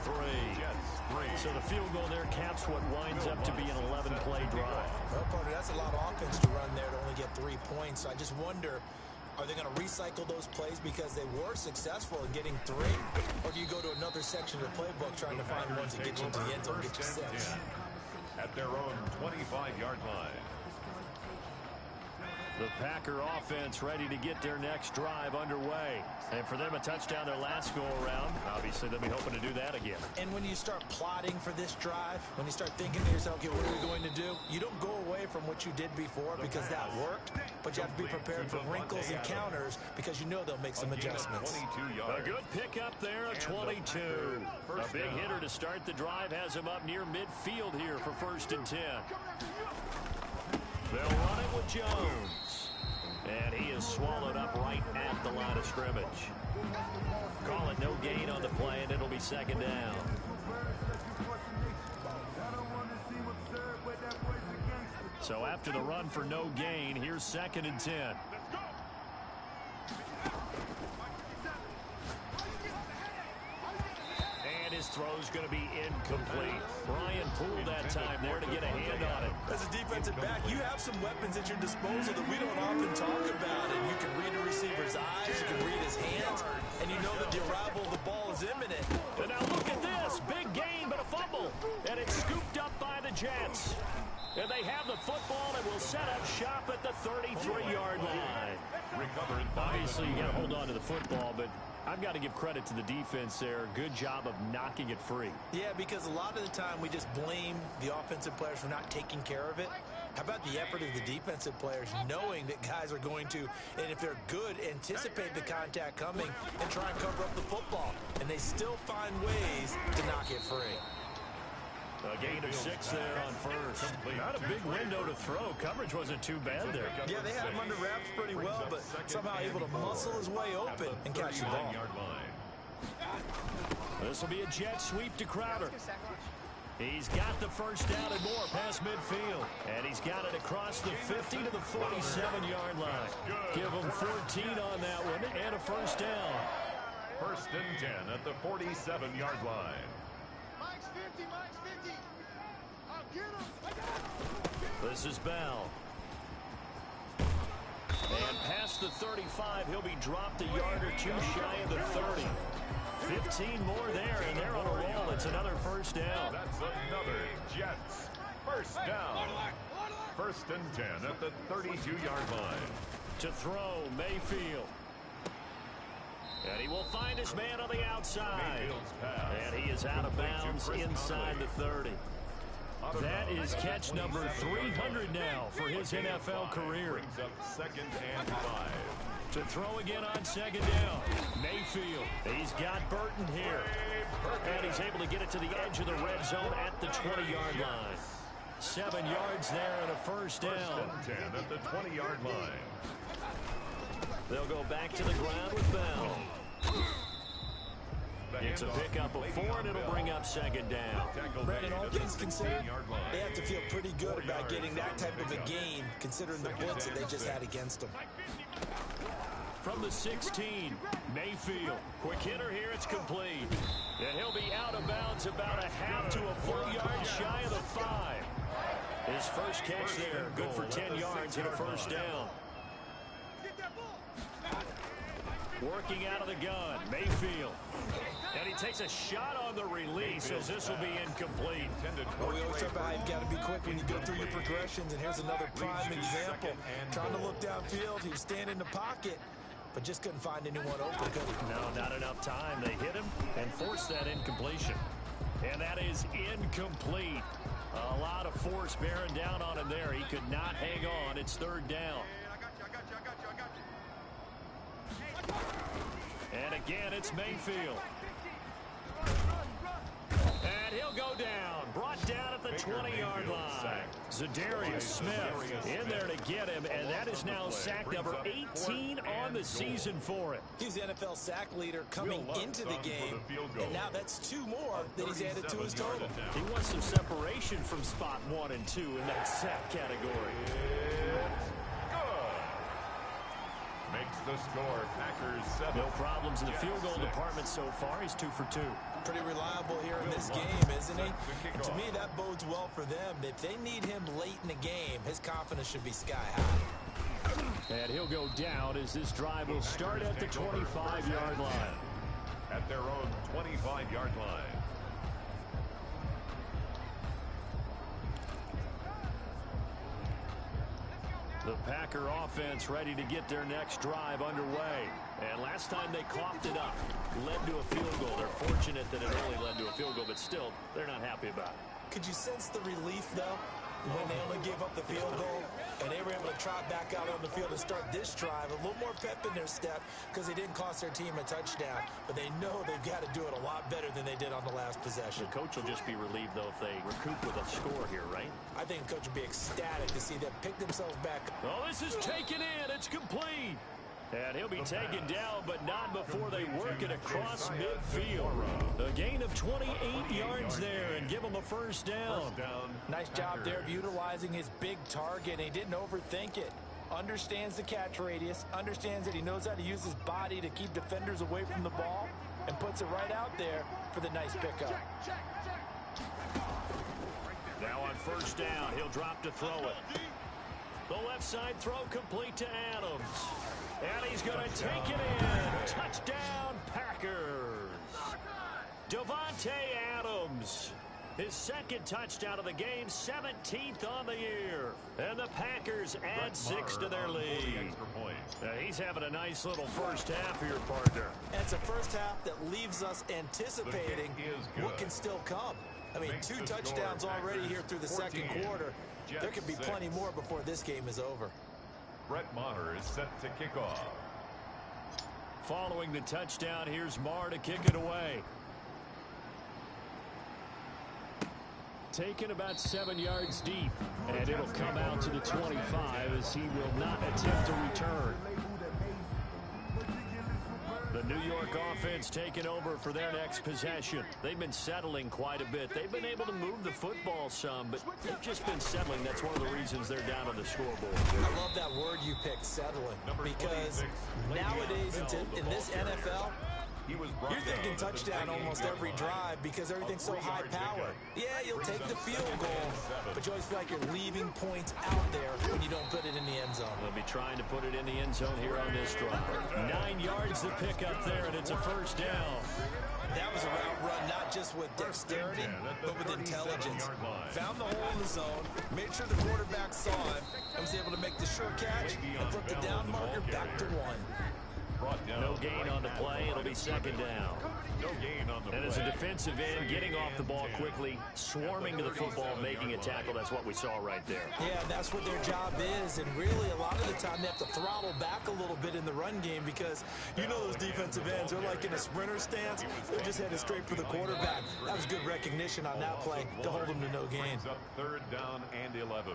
So the field goal there caps what winds up to be an 11-play drive. Well, partner, that's a lot of offense to run there to only get 3 points. So I just wonder, are they going to recycle those plays because they were successful in getting 3? Or do you go to another section of the playbook trying to find ones that get you into the end zone and get you 6? At their own 25-yard line. The Packer offense ready to get their next drive underway. And for them, a touchdown their last go-around. Obviously, they'll be hoping to do that again. And when you start plotting for this drive, when you start thinking to yourself, okay, what are we going to do? You don't go away from what you did before because that worked, but you have to be prepared for wrinkles and counters because you know they'll make some adjustments. A good pickup there, a 22. A big hitter to start the drive has him up near midfield here for 1st and 10. They'll run it with Jones. And he is swallowed up right at the line of scrimmage. Call it no gain on the play, and it'll be 2nd down. So after the run for no gain, here's 2nd and 10. His throw's going to be incomplete. Brian pulled that time there to get a hand on it. As a defensive back, you have some weapons at your disposal that we don't often talk about. And you can read a receiver's eyes, you can read his hands, and you know that the arrival of the ball is imminent. And now look at this. Big gain, but a fumble. And it's scooped up by the Jets. And they have the football and will set up shop at the 33-yard line. Obviously, you got to hold on to the football, but I've got to give credit to the defense there. Good job of knocking it free. Yeah, because a lot of the time we just blame the offensive players for not taking care of it. How about the effort of the defensive players knowing that guys are going to, and if they're good, anticipate the contact coming and try and cover up the football. And they still find ways to knock it free. A gain of 6 there on 1st. Not a big window to throw. Coverage wasn't too bad there. Yeah, they had him under wraps pretty well, but somehow able to muscle his way open and catch the ball. This will be a jet sweep to Crowder. He's got the 1st down and more past midfield. And he's got it across the 50 to the 47-yard line. Give him 14 on that one and a 1st down. 1st and 10 at the 47-yard line. Mike's 50, Mike's 50. I'll get him. I got him. This is Bell. And past the 35, he'll be dropped a yard or two shy of the 30. 15 more there, and they're on a roll. It's another 1st down. That's another Jets 1st down. 1st and 10 at the 32-yard line. To throw, Mayfield. And he will find his man on the outside. And he is out of bounds inside the 30. That is catch number 300 now for his NFL career. Brings up 2nd and 5. To throw again on 2nd down. Mayfield. He's got Burton here. And he's able to get it to the edge of the red zone at the 20-yard line. 7 yards there and a 1st down. 1st and 10 at the 20-yard line. They'll go back to the ground with Bell. It's a pickup of 4, and it'll bring up 2nd down. Brandon, all things considered, they have to feel pretty good about getting that type of a gain, considering the blitz that they just had against them. From the 16, Mayfield. Quick hitter here, it's complete. And he'll be out of bounds about a half to a full yard shy of the 5. His first catch there, good for 10 yards and a 1st down. Working out of the gun, Mayfield. And he takes a shot on the release as this will be incomplete. Well, we always talk about how you've got to be quick when you go through your progressions, and here's another prime example. Trying to look downfield, he was standing in the pocket, but just couldn't find anyone open, could he? No, not enough time. They hit him and forced that incompletion. And that is incomplete. A lot of force bearing down on him there. He could not hang on. It's 3rd down. And again, it's Mayfield. And he'll go down. Brought down at the 20-yard line. Zadarius Smith in there to get him, and that is now sack number 18 on the season for him. He's the NFL sack leader coming into the game, and now that's 2 more that he's added to his total. He wants some separation from spot 1 and 2 in that sack category. Makes the score. Packers 7. No problems in the field goal department so far. He's 2 for 2. Pretty reliable here in this game, isn't he? And to me, that bodes well for them. If they need him late in the game, his confidence should be sky high. And he'll go down as this drive will start at the 25-yard line. At their own 25-yard line. The Packer offense ready to get their next drive underway. And last time they coughed it up, led to a field goal. They're fortunate that it only led to a field goal, but still, they're not happy about it. Could you sense the relief, though, when they only gave up the field goal and they were able to trot back out on the field and start this drive? A little more pep in their step because they didn't cost their team a touchdown, but they know they've got to do it a lot better than they did on the last possession. The coach will just be relieved, though, if they recoup with a score here, right? I think the coach will be ecstatic to see them pick themselves back. Oh, this is taken in. It's complete. And he'll be taken down, but not before they work it across midfield. A gain of 28 yards there and give him a first down. Nice job there of utilizing his big target. And he didn't overthink it. Understands the catch radius. Understands that he knows how to use his body to keep defenders away from the ball. And puts it right out there for the nice pickup. Now on first down, he'll drop to throw it. The left side throw complete to Adams. And he's going to take it in. Touchdown, Packers. Davante Adams. His second touchdown of the game, 17th on the year. And the Packers add 6 to their lead. Now he's having a nice little first half here, partner. And it's a first half that leaves us anticipating what can still come. I mean, 2 touchdowns already here through the second quarter. There could be plenty more before this game is over. Brett Maher is set to kick off. Following the touchdown, here's Maher to kick it away. Taken about 7 yards deep, and it'll come out to the 25 as he will not attempt to return. The New York offense taking over for their next possession. They've been settling quite a bit. They've been able to move the football some, but they've just been settling. That's one of the reasons they're down on the scoreboard. I love that word you picked, settling, because nowadays in this NFL, you're thinking touchdown almost every drive because everything's so high power. Yeah, you'll take the field goal, but you always feel like you're leaving points out there when you don't put it in the end zone. They'll be trying to put it in the end zone here on this drive. 9 yards to pick up there, and it's a first down. That was a route run not just with dexterity, but with intelligence. Found the hole in the zone, made sure the quarterback saw him, and was able to make the sure catch and flip the down marker back to 1. No gain on the play. It'll be second down. No gain on the play. And as a defensive end, getting off the ball quickly, swarming to the football, making a tackle. That's what we saw right there. Yeah, that's what their job is. And really, a lot of the time, they have to throttle back a little bit in the run game because you know those defensive ends, they're like in a sprinter stance. They're just headed straight for the quarterback. That was good recognition on that play to hold them to no gain. Up 3rd down and 11.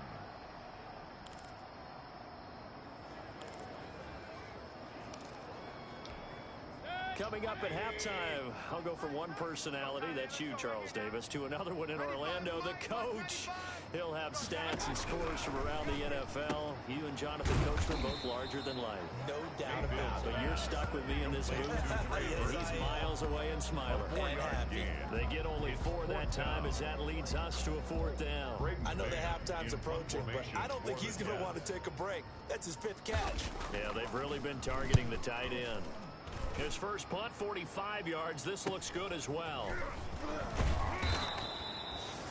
Coming up at halftime, I'll go from one personality, that's you, Charles Davis, to another one in Orlando, the coach. He'll have stats and scores from around the NFL. You and Jonathan Coachman both larger than life. No doubt about it. But you're stuck with me in this booth, and he's miles away and smiling. And happy. They get only 4 that time as that leads us to a 4th down. I know the halftime's approaching, but I don't think he's going to want to take a break. That's his 5th catch. Yeah, they've really been targeting the tight end. His first punt, 45 yards. This looks good as well.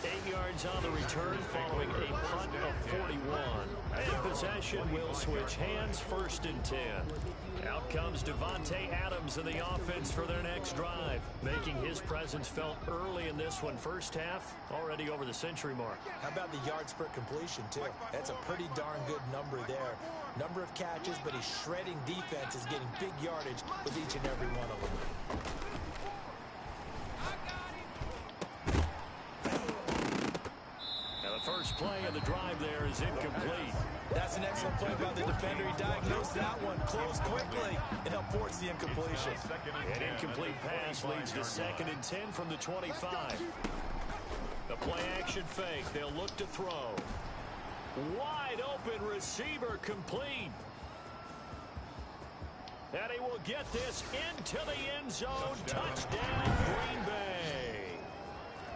8 yards on the return following a punt of 41. And possession will switch hands, 1st and 10. Out comes Davante Adams in the offense for their next drive, making his presence felt early in this one. First half, already over the century mark. How about the yards per completion, too? That's a pretty darn good number there. Number of catches, but he's shredding defense, is getting big yardage with each and every one of them. Now the first play of the drive there is incomplete. That's an excellent play by the defender. He diagnosed that one, closed quickly, and helped force the incompletion. An incomplete pass leads to 2nd and 10 from the 25. The play action fake. They'll look to throw. Wide open receiver complete. And he will get this into the end zone. Touchdown, Green Bay.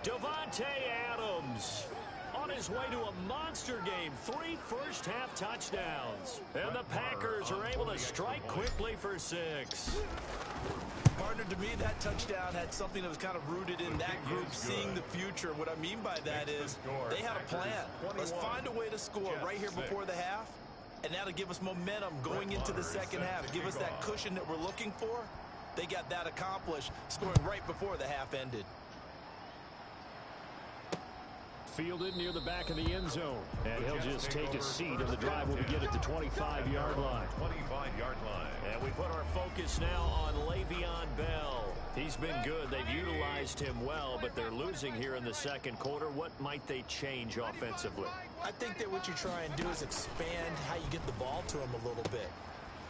Davante Adams on his way to a monster game. 3 first-half touchdowns. And the Packers are able to strike quickly for 6. Partner, to me, that touchdown had something that was kind of rooted in that group seeing the future. What I mean by that is they had a plan. Let's find a way to score right here before the half, and that'll give us momentum going into the second half. Give us that cushion that we're looking for. They got that accomplished, scoring right before the half ended. Fielded near the back of the end zone. And he'll just take a seat, and the drive will begin at the 25-yard line. 25-yard line. And we put our focus now on Le'Veon Bell. He's been good. They've utilized him well, but they're losing here in the second quarter. What might they change offensively? I think that what you try and do is expand how you get the ball to him a little bit.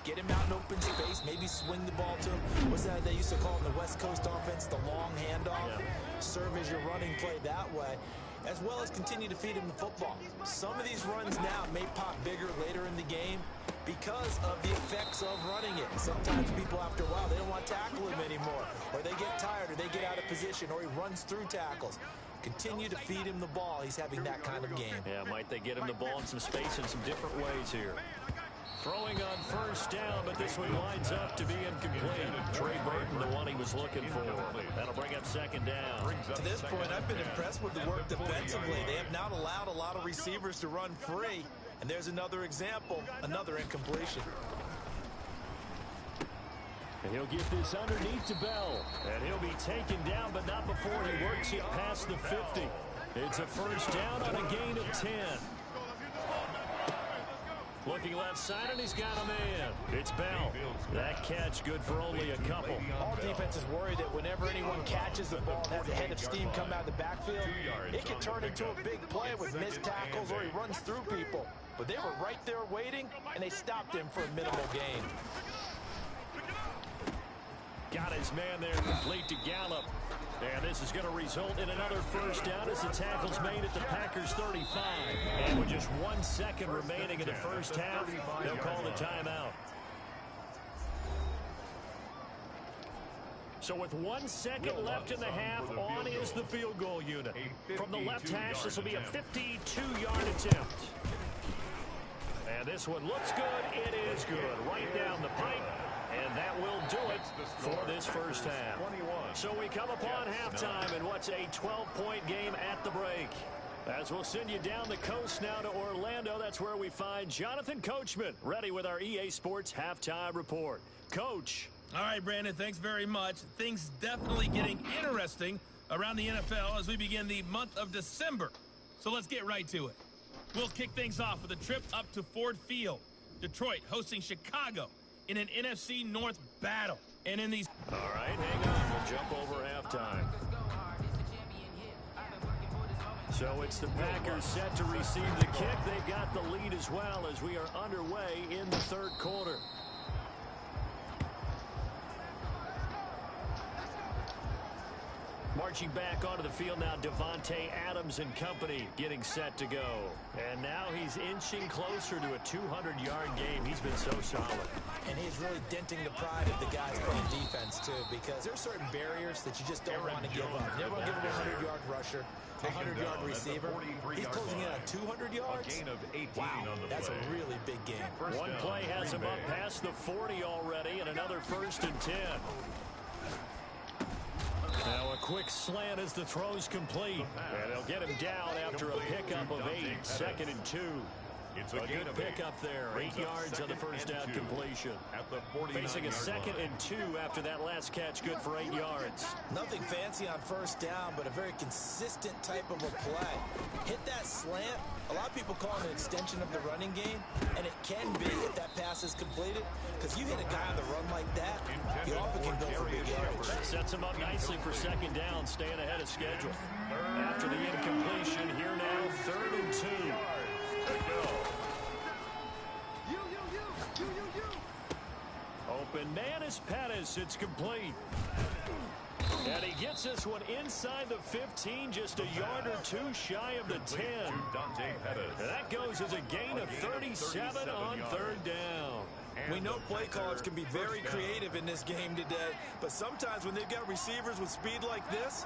Get him out in open space, maybe swing the ball to him. What's that they used to call in the West Coast offense, the long handoff? Yeah. Serve as your running play that way, as well as continue to feed him the football. Some of these runs now may pop bigger later in the game because of the effects of running it. Sometimes people, after a while, they don't want to tackle him anymore, or they get tired, or they get out of position, or he runs through tackles. Continue to feed him the ball. He's having that kind of game. Yeah, might they get him the ball in some space in some different ways here. Throwing on first down, but this one lines up to be incomplete. Trey Burton, the one he was looking for. That'll bring up second down. To this point, I've been impressed with the work defensively. They have not allowed a lot of receivers to run free. And there's another example, another incompletion. And he'll get this underneath to Bell. And he'll be taken down, but not before he works it past the 50. It's a first down on a gain of 10. Looking left side, and he's got a man. It's Bell. That catch good for only a couple. All defenses worry that whenever anyone catches the ball and has a head of steam come out of the backfield, it can turn into a big play with missed tackles or he runs through people. But they were right there waiting, and they stopped him for a minimal gain. Got his man there, complete to Gallup. And this is going to result in another first down as the tackle's made at the Packers 35. And with just 1 second remaining in the first half, they'll call the timeout. So with 1 second left in the half, on is the field goal unit. From the left hash, this will be a 52-yard attempt. And this one looks good. It is good. Right down the pipe. And that will do it for this first half. So we come upon halftime in what's a 12-point game at the break. As we'll send you down the coast now to Orlando, that's where we find Jonathan Coachman, ready with our EA Sports Halftime Report. Coach. All right, Brandon, thanks very much. Things definitely getting interesting around the NFL as we begin the month of December. So let's get right to it. We'll kick things off with a trip up to Ford Field. Detroit hosting Chicago in an NFC North battle. And in these... All right, hang on. We'll jump over halftime. So it's the Packers set to receive the kick. They've got the lead as well as we are underway in the third quarter. Marching back onto the field now, Davante Adams and company getting set to go. And now he's inching closer to a 200-yard game. He's been so solid. And he's really denting the pride of the guys playing defense, too, because there are certain barriers that you just don't want to give up. You never want to give him a 100-yard rusher, a 100-yard receiver. He's closing in on 200 yards. Wow, that's a really big game. One play has him up past the 40 already, and another first and 10. Now a quick slant as the throw's complete. And they'll get him down after a pickup of 8. 2nd and 2. It's a good pickup there. 8 yards on the first down completion. Facing a 2nd and 2 after that last catch, good for 8 yards. Nothing fancy on first down, but a very consistent type of a play. Hit that slant. A lot of people call it an extension of the running game, and it can be if that pass is completed, because you hit a guy on the run like that, you often can go for big yardage. Sets him up nicely for second down, staying ahead of schedule. After the incompletion, here now, 3rd and 2. Open man is Pettis. It's complete. And he gets this one inside the 15, just a yard or two shy of the 10. And that goes as a gain of 37 on 3rd down. We know play callers can be very creative in this game today, but sometimes when they've got receivers with speed like this,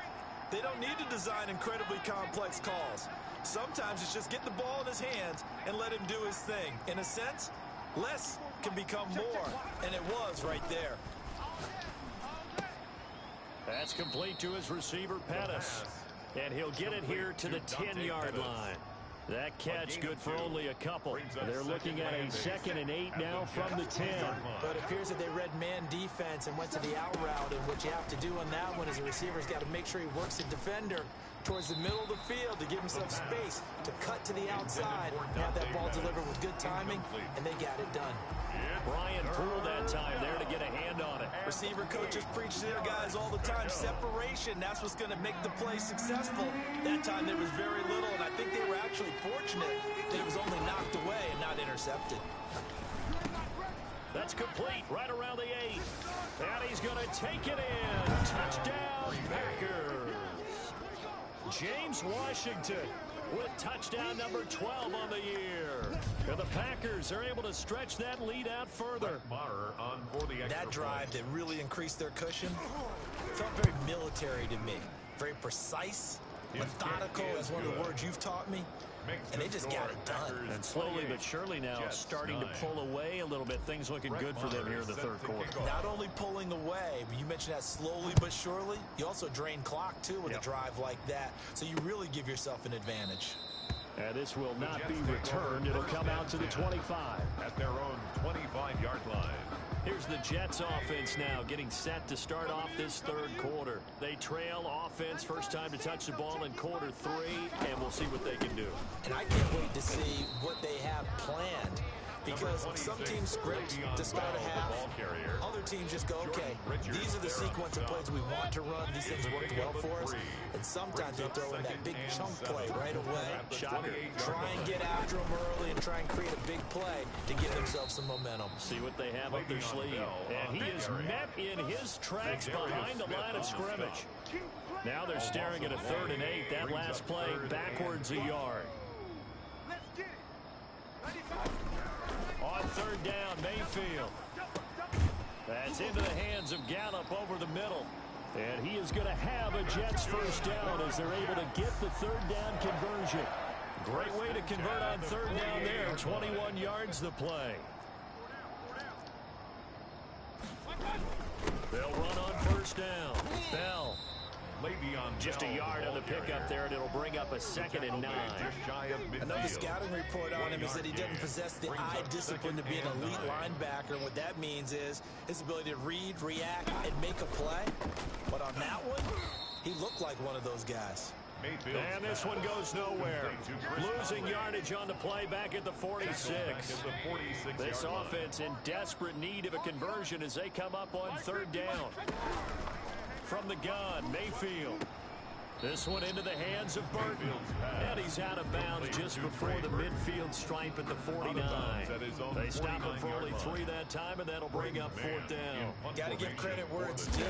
they don't need to design incredibly complex calls. Sometimes it's just get the ball in his hands and let him do his thing. In a sense, less can become more, and it was right there. That's complete to his receiver, Pettis. And he'll get it here to the 10-yard line. That catch good for only a couple. They're looking at a 2nd and 8 now from the 10. But it appears that they read man defense and went to the out route. And what you have to do on that one is the receiver's got to make sure he works the defender towards the middle of the field to give himself space to cut to the outside and have that ball delivered with good timing, and they got it done. Brian Poole that time there to get a hand on it. Receiver coaches preach to their guys all the time. Separation, that's what's going to make the play successful. That time there was very little, and I think they were actually fortunate that it was only knocked away and not intercepted. That's complete right around the 8. And he's going to take it in. Touchdown, Packers. James Washington with touchdown number 12 on the year. And the Packers are able to stretch that lead out further. That drive that really increased their cushion felt very military to me. Very precise, methodical is one of the words you've taught me. And they just got it done. And slowly but surely now starting to pull away a little bit. Things looking good for them here in the third quarter. Not only pulling away, but you mentioned that slowly but surely. You also drain clock, too, with a drive like that. So you really give yourself an advantage. And this will not be returned. It'll come out to the 25. At their own 25-yard line. Here's the Jets offense now getting set to start off this third quarter. They trail offense, first time to touch the ball in quarter 3, and we'll see what they can do. And I can't wait to see what they have planned. Because some teams script to start a half, other teams just go, okay, these are the sequence of plays we want to run. These things worked well for us. And sometimes they throw in that big chunk play right away. Shocker. Try and get after them early and try and create a big play to give themselves some momentum. See what they have up their sleeve. And he is met in his tracks behind the line of scrimmage. Now they're staring at a 3rd and 8. That last play backwards a yard. On 3rd down, Mayfield. That's into the hands of Gallup over the middle. And he is going to have a Jets first down as they're able to get the 3rd down conversion. Great way to convert on 3rd down there. 21 yards the play. They'll run on 1st down. Bell. Just a yard on the pickup there, and it'll bring up a 2nd and 9. Another scouting report on him is that he doesn't possess the eye discipline to be an elite linebacker. What that means is his ability to read, react, and make a play. But on that one, he looked like one of those guys. And this one goes nowhere. Losing yardage on the play back at the 46. This offense in desperate need of a conversion as they come up on 3rd down. From the gun, Mayfield. This one into the hands of Burton. And he's out of bounds just before the midfield stripe at the 49. They stop him for only 3 that time, and that'll bring up 4th down. Got to give credit where it's due.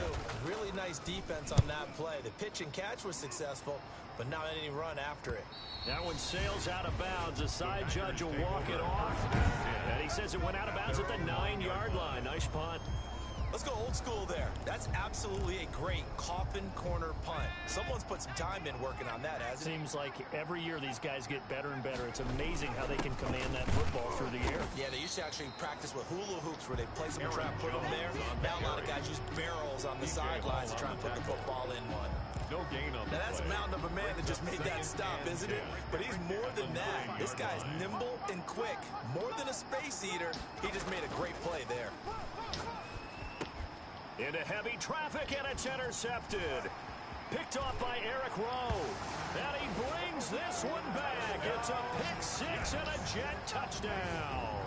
Really nice defense on that play. The pitch and catch was successful, but not any run after it. That one sails out of bounds. The side judge will walk it off. And he says it went out of bounds at the 9-yard line. Nice punt. Let's go old school there. That's absolutely a great coffin corner punt. Someone's put some time in working on that, hasn't it? Seems like every year these guys get better and better. It's amazing how they can command that football through the air. Yeah, they used to actually practice with hula hoops where they place them in a trap, put them there. Now a lot of guys use barrels on the sidelines to try and put the football in one. No gain on now that's a mountain of a man that just made that stop, isn't it? But he's more than that. This guy's nimble and quick. More than a space eater, he just made a great play there. Into heavy traffic, and it's intercepted. Picked off by Eric Rowe. And he brings this one back. It's a pick-6 and a Jet touchdown.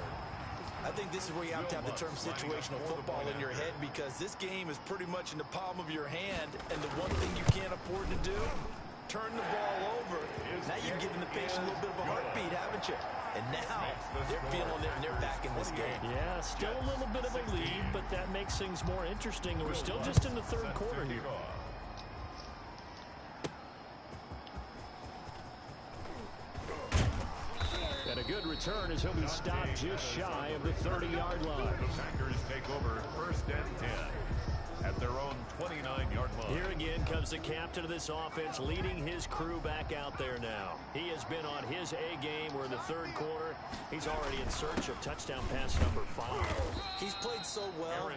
I think this is where you have to have the term situational football in your head, because this game is pretty much in the palm of your hand, and the one thing you can't afford to do, turn the ball over. Now you've given the patient a little bit of a heartbeat, haven't you? And now they're feeling it, and they're back in this game. Yeah, still a little bit of a lead, but that makes things more interesting. We're still just in the third quarter here. And a good return. return as he'll be stopped just shy of the 30-yard line. The Packers take over 1st and 10 at their own 29-yard line. Here again comes the captain of this offense, leading his crew back out there now. He has been on his A game. We're in the 3rd quarter. He's already in search of touchdown pass number 5. He's played so well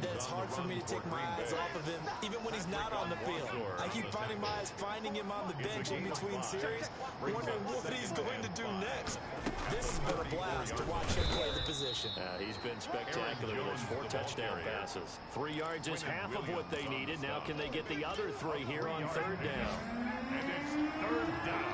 that it's hard for me to take my eyes off of him, even when he's not on the field. I keep finding my eyes finding him on the bench in between series, wondering what he's going to do next. This has been a blast to watch him play the position. He's been spectacular with those 4 touchdown passes. 3 yards is half of what they needed. Now can they get the other 3 here on 3rd down? And it's 3rd down.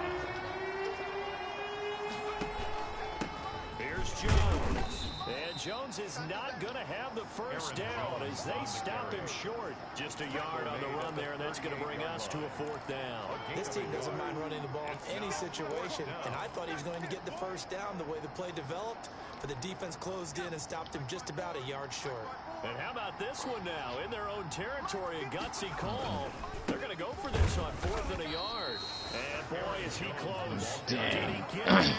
Here's Jones. And Jones is not going to have the first down as they stop him short. Just a yard on the run there, and that's going to bring us to a 4th down. This team doesn't mind running the ball in any situation, and I thought he was going to get the first down the way the play developed, but the defense closed in and stopped him just about a yard short. And how about this one now? In their own territory, a gutsy call. They're going to go for this on 4th and a yard. And boy, is he close. Damn. Did he get there?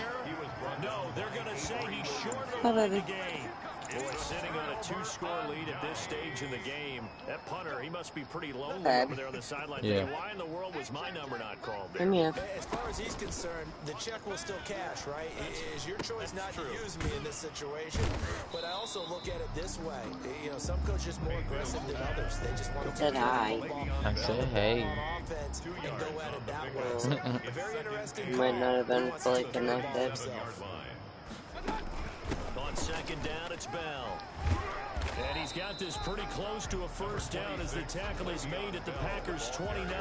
No, they're going to say he's short of the line of the game. Boy, sitting on a 2-score lead at this stage in the game. That punter, he must be pretty lonely over there on the sideline. Yeah. Why in the world was my number not called there? Come here. As far as he's concerned, the check will still cash, right? It is your choice not to use me in this situation. But I also look at it this way. You know, some coaches are more aggressive than others. They just want to Said hi. I said hey. on offense and go at it that way. So, a very interesting call. Might not have been He wants to fully take care of the ball connected. himself. On 2nd down, it's Bell. And he's got this pretty close to a first down as the tackle is made at the Packers' 29.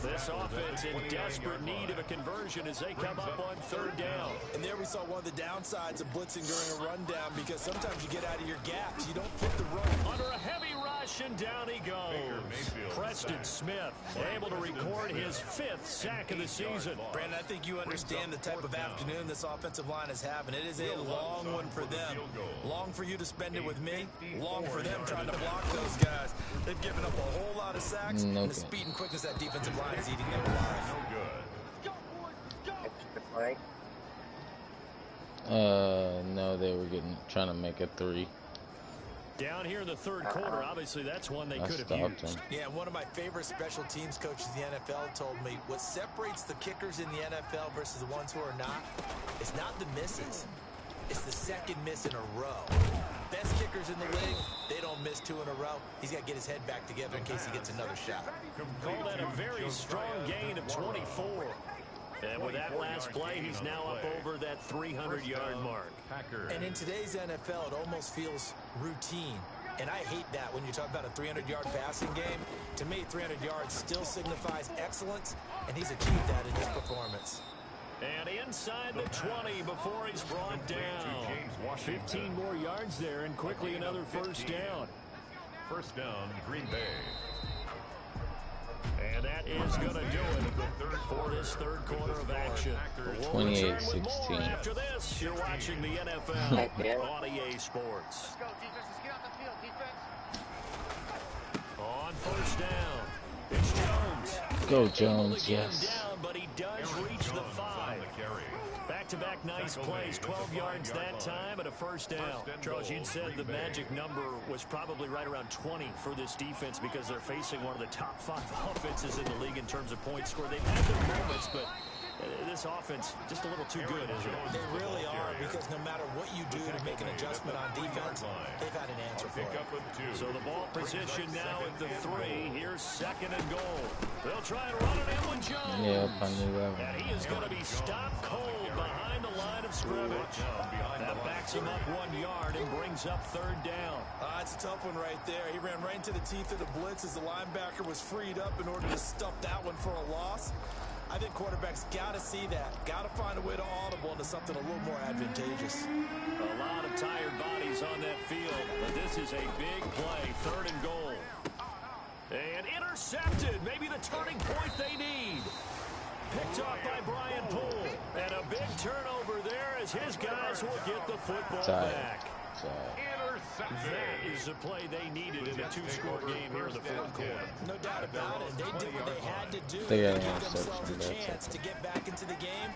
This offense in desperate need of a conversion as they come up on 3rd down. And there we saw one of the downsides of blitzing during a rundown, because sometimes you get out of your gaps. You don't fit the run. Under a heavy rush, and down he goes. Preston Smith able to record his 5th sack of the season. Brandon, I think you understand the type of afternoon this offensive line is having. It is a long one for them. Long for you to spend it with me. Long for them trying to block those guys. They've given up a whole lot of sacks, and the speed and quickness that defensive line is eating them alive. Extra point. No, they were trying to make a 3. Down here in the 3rd quarter, obviously that's one they I could have stopped used. him. Yeah, one of my favorite special teams coaches in the NFL told me what separates the kickers in the NFL versus the ones who are not, it's not the misses. It's the second miss in a row. Best kickers in the league, they don't miss 2 in a row. He's got to get his head back together in case he gets another shot. Called that a very strong gain of 24. And with that last play, he's now up over that 300-yard mark. And in today's NFL, it almost feels routine. And I hate that when you talk about a 300-yard passing game. To me, 300 yards still signifies excellence, and he's achieved that in his performance. And inside the 20 before he's brought down. 15 more yards there, and quickly another first down. 1st down, Green Bay. And that is going to do it for this 3rd quarter of action. We'll 28-16. after this, you're watching the NFL on EA Sports. Let's go, defense. Let's get out the field, defense. On 1st down, it's Jones. Go Able to Jones, get him yes. down, but he does reach the 5. Back-to-back nice plays, 12 yards that time and a first down. Charles, you'd said the magic number was probably right around 20 for this defense because they're facing one of the top 5 offenses in the league in terms of points scored. They've had their moments, but this offense just a little too good, isn't it? They really are, because no matter what you do to make an adjustment on defense, they've had an answer for it. So the ball position now at the 3. Here's 2nd and goal. They'll try and run it in with Jones. Yep, I knew that one. And he is going to be stopped cold behind the line of scrimmage. That backs him up 1 yard and brings up 3rd down. It's a tough one right there. He ran right into the teeth of the blitz as the linebacker was freed up in order to stuff that one for a loss. I think quarterbacks got to see that. Got to find a way to audible into something a little more advantageous. A lot of tired bodies on that field, but this is a big play, 3rd and goal. And intercepted, maybe the turning point they need. Picked off by Brian Poole. And a big turnover there as his guys will get the football back. That is the play they needed in a 2-score game here in the 4th quarter. No doubt about it. They did what they had to do They to got give an themselves a interception, chance to get back into the game.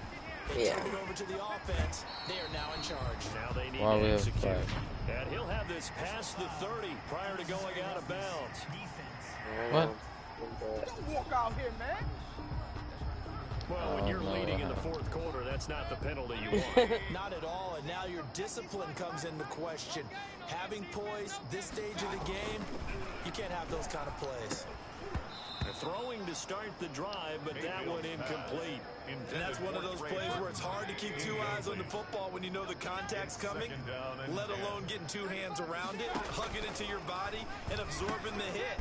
They turn it over to the offense. They are now in charge. Now they need Wow, we to have execute. flag. And he'll have this past the 30 prior to going out of bounds. What? Don't walk out here, man. Well, when Oh, you're no. leading in the fourth quarter, that's not the penalty you want. Not at all, and now your discipline comes into question. Having poise this stage of the game, you can't have those kind of plays. They're throwing to start the drive, but that one incomplete. And that's one of those plays where it's hard to keep two eyes on the football when you know the contact's coming, let alone getting two hands around it, hugging it to your body, and absorbing the hit.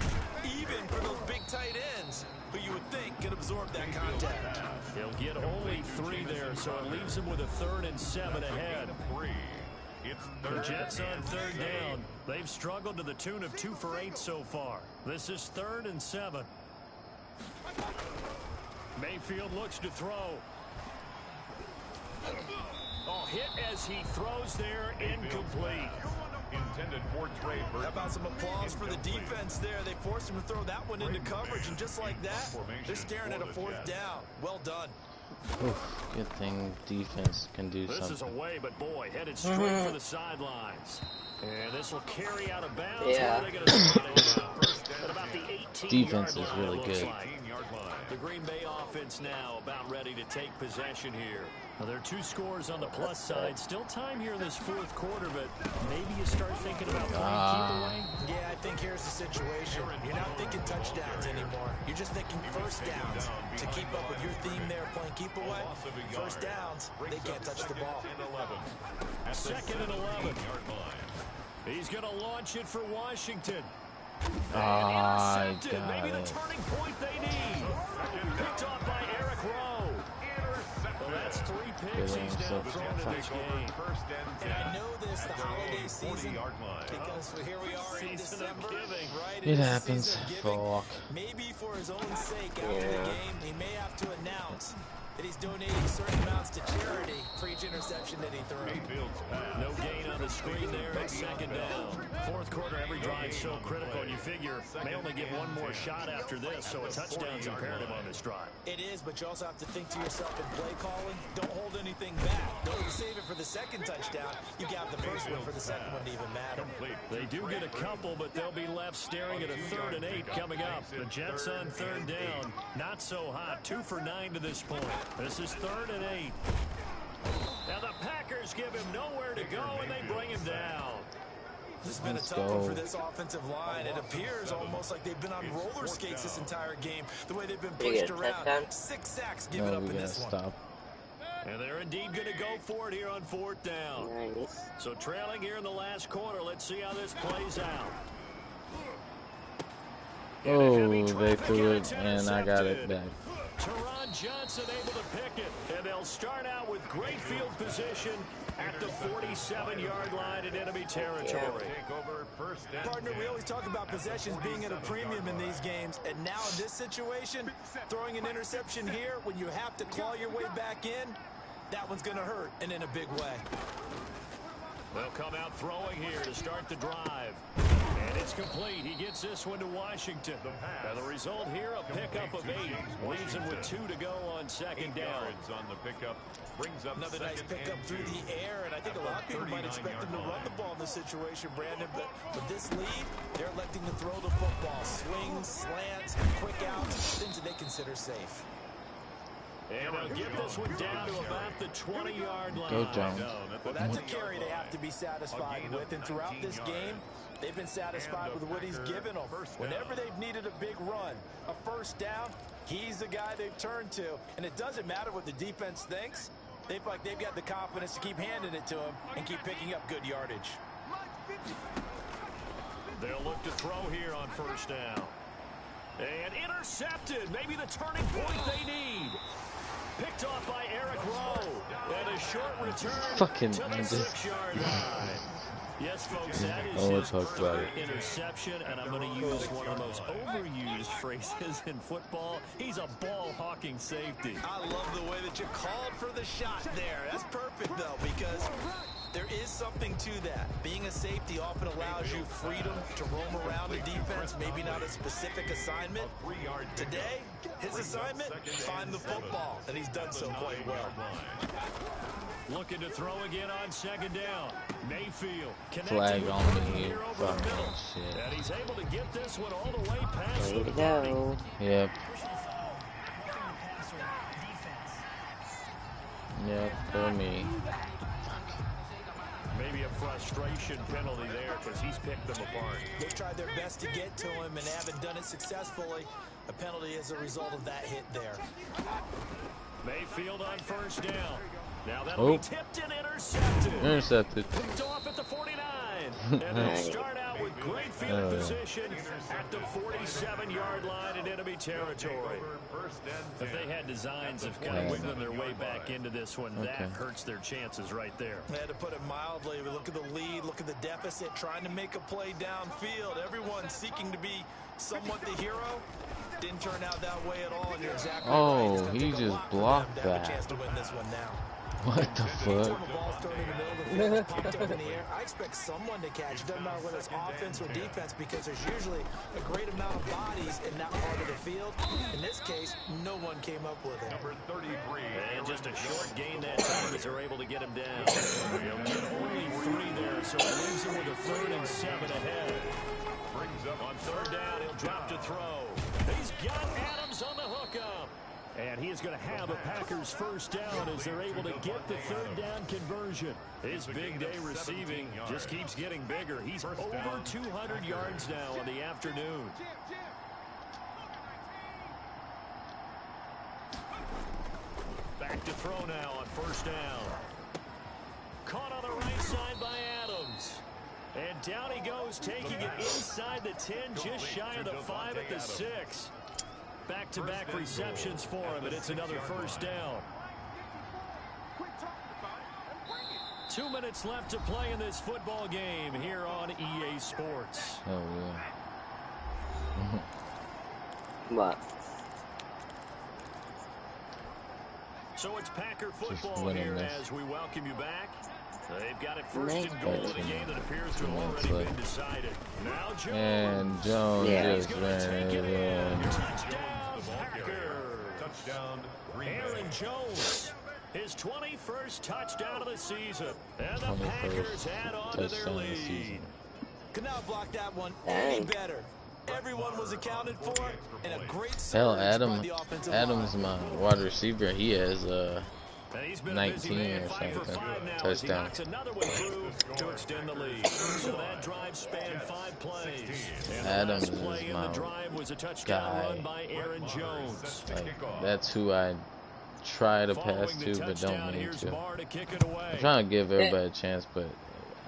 Even for those big tight ends, who you would think could absorb that contact. He'll get only 3 there, so it leaves him with a 3rd and 7 ahead. The Jets on 3rd down. They've struggled to the tune of 2 for 8 so far. This is 3rd and 7. Mayfield looks to throw. Oh, hit as he throws there, incomplete. Intended for Trey Burton. How about some applause for the defense there? They forced him to throw that one into coverage, and just like that, they're staring at a 4th down. Well done. Oof, good thing defense can do This is something. away, but boy, headed straight for the sidelines. And this will carry out of bounds. Yeah. Where are they going to spot it now? At about the 18-yard Defense is line, really it looks good. like. The Green Bay offense now about ready to take possession here. Now, there are 2 scores on the plus side. Still time here in this 4th quarter, but maybe you start thinking about playing keep away. Yeah, I think here's the situation. You're not thinking touchdowns anymore. You're just thinking first downs. To keep up with your theme there, playing keep away, first downs, they can't touch the ball. 2nd and 11. He's going to launch it for Washington. I Intercepted. got Maybe the it. turning point they need. Picked off by Eric Rowe. Well, that's 3 picks he's now thrown in this game. And I know this, the holiday season, because here we are in Season of December, giving. right? It in the happens. season of giving. Fuck. Maybe for his own sake after the game, he may have to announce that he's donating certain amounts to charity for each interception that he threw. No gain on the screen there at 2nd down. 4th quarter, every drive so critical, and you figure may only get one more shot after this, so a touchdown's imperative on this drive. It is, but you also have to think to yourself in play calling, don't hold anything back. Don't save it for the 2nd touchdown. You got the first one for the 2nd one to even matter. They do get a couple, but they'll be left staring at a 3rd and 8 coming up. The Jets on 3rd down, not so hot. 2 for 9 to this point. This is 3rd and 8. Now the Packers give him nowhere to go, and they bring him down. This has been a Let's tough one go. for this offensive line. It appears almost like they've been on roller skates this entire game, the way they've been Did you pushed get a around. touchdown? 6 sacks given No, up we in gotta this one. stop. And they're indeed going to go for it here on 4th down. Nice. So trailing here in the last quarter. Let's see how this plays out. Oh, they threw it, and I got it back. Teron Johnson able to pick it, and they'll start out with great field position at the 47-yard line in enemy territory. Partner, we always talk about possessions being at a premium in these games, and now in this situation, throwing an interception here when you have to claw your way back in, that one's going to hurt, and in a big way. They'll come out throwing here to start the drive. And it's complete. He gets this one to Washington. Now the result here, a pickup of 8. Leaves him with 2 to go on 2nd down. On the pickup brings up Another nice pickup through the air, and I think a lot of people might expect them to run the ball in this situation, Brandon, but with this lead, they're electing to throw the football. Swings, slants, quick outs, things that they consider safe. And they'll get this one down to about the 20-yard line. Go, Jones. Well, that's a carry they have to be satisfied with, and throughout this game, they've been satisfied with what he's given them. Whenever they've needed a big run, a first down, he's the guy they've turned to. And it doesn't matter what the defense thinks. They've got the confidence to keep handing it to him and keep picking up good yardage. They'll look to throw here on 1st down. And intercepted. Maybe the turning point they need. Picked off by Eric Rowe. And a short return Fucking to the just- 6-yard line. Yes, folks, that is Oh, his talk about third it. interception, and I'm going to use one of the most overused phrases in football. He's a ball-hawking safety. I love the way that you called for the shot there. That's perfect, though, because There is something to that. Being a safety often allows you freedom to roam around the defense, maybe not a specific assignment. Today, his assignment, find the football, and he's done so quite well. Looking to throw again on second down. Mayfield Flag on me, you fucking shit. and he's able to get this one all the way past Way the to 30. go. Yep. Yep, for me. Maybe a frustration penalty there because he's picked them apart. They tried their best to get to him and haven't done it successfully. A penalty as a result of that hit there. Mayfield on first down. Now that'll be tipped and intercepted. Intercepted. Picked off at the 49. And they'll start out with great field position at the 47-yard line in enemy territory. If they had designs of kind of wiggling their way back into this one, that hurts their chances right there. They had to put it mildly. We look at the lead, look at the deficit, trying to make a play downfield. Everyone seeking to be somewhat the hero. Didn't turn out that way at all. And you're exactly right. It's gonna take a lot for them to have a chance to win this one now. What the fuck? I expect someone to catch. It doesn't matter whether it's offense or defense because there's usually a great amount of bodies in that part of the field. In this case, no one came up with it. Number 33. And just a short gain that time as they're able to get him down. They'll get only 3 there, so it leaves him with a 3rd and 7 ahead. Brings up On 3rd down, he'll drop to throw. He's got Adams on the hookup. And he is going to have a Packers first down as they're able to get the 3rd down conversion. His big day receiving just keeps getting bigger. He's over 200 yards now in the afternoon. Back to throw now on first down. Caught on the right side by Adams. And down he goes, taking it inside the 10, just shy of the 5 at the 6. Back-to-back receptions for him, and it's another first down. 2 minutes left to play in this football game here on EA Sports. Oh, yeah. What? So it's Packer football here as we welcome you back. They've got it first and goal in a game that appears to have already been decided. Now Jones. And Jones just ran it in. touchdown. Aaron Jones, his 21st touchdown of the season. And the Packers add on to their lead. Could not block that one any better. Everyone was accounted for, and a great hell, Adam's my wide receiver. He has 19 or something touchdowns. Another one through to extend the lead. So that drive spanned 5 plays. Adams is play in the my drive was a touchdown guy. run by Aaron Jones. Like, that's who I try to pass to, but don't need to. I'm trying to give everybody a chance, but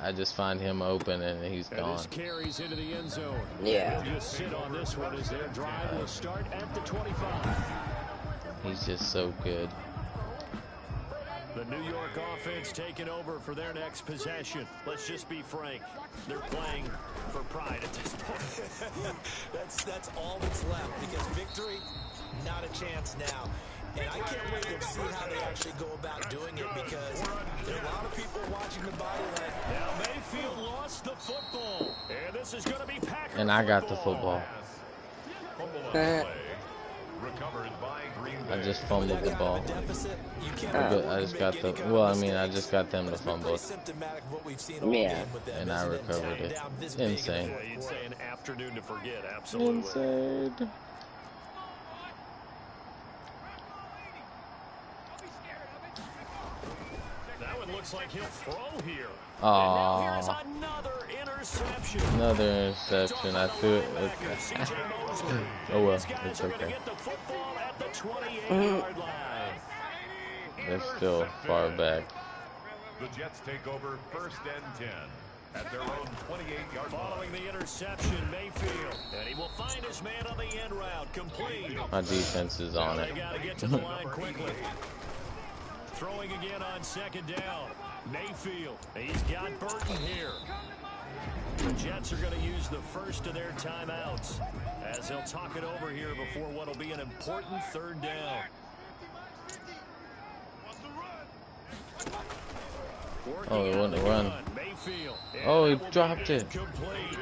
I just find him open and he's gone. This carries into the end zone. Yeah. He'll just sit on this one as their drive will start at the 25. He's just so good. The New York offense taking over for their next possession. Let's just be frank. They're playing for pride at this point. That's all that's left because victory, not a chance now. And I can't wait to see how they actually go about doing it because there are a lot of people watching the body line. Now Mayfield lost the football. And this is going to be Packers. And I got the football. Recovered by Green Bay. I just fumbled the ball. I just got the, well, I mean, I just got them to fumble. Yeah. And I recovered it. Insane. Yeah, you'd say an afternoon to forget, absolutely. Insane. That one looks like he'll throw here. Aww. And now here's another interception. Another interception. I threw it. Oh well, it's okay. They're still far back. The Jets take over first and 10 at their own 28-yard line. Following the interception, Mayfield, and he will find his man on the end route, complete. My defense is on it. They got to get to the line quickly. Throwing again on second down. Mayfield, he's got Burton here. The Jets are going to use the first of their timeouts as they'll talk it over here before what will be an important third down. Oh, he wouldn't run. Mayfield. Oh, he dropped it. Complete.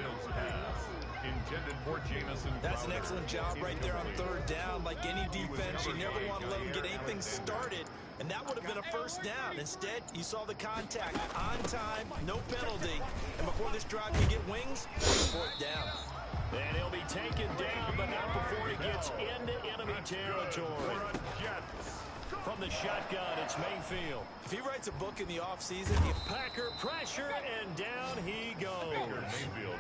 Intended for Jamison. That's an excellent job right there on third down. Like any defense, you never want to let them get anything started, and that would have been a first down. Instead, you saw the contact on time, no penalty, and before this drive can get wings, it's fourth down. And he'll be taken down, but not before he gets into enemy territory. From the shotgun, it's Mayfield. If he writes a book in the offseason, Packer pressure, and down he goes.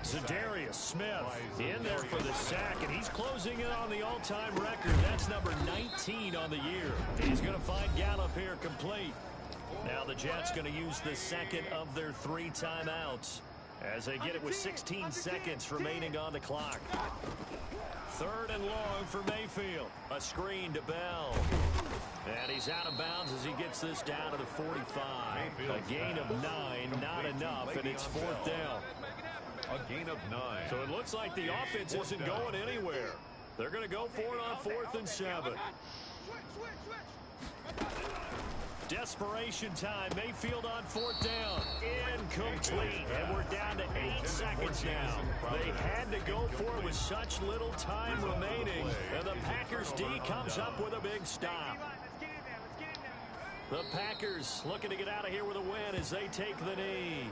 Zadarius Smith in there for the sack, and he's closing in on the all-time record. That's number 19 on the year. He's going to find Gallup here complete. Now the Jets going to use the second of their 3 timeouts as they get it with 16 seconds remaining on the clock. Third and long for Mayfield. A screen to Bell. And he's out of bounds as he gets this down to the 45. A gain of 9, not enough, and it's fourth down. A gain of 9. So it looks like the offense isn't going anywhere. They're going to go for it on 4th and 7. Desperation time. Mayfield on 4th down. Incomplete. And we're down to 8 seconds now. They had to go for it with such little time remaining. And the Packers D comes up with a big stop. The Packers looking to get out of here with a win as they take the knee.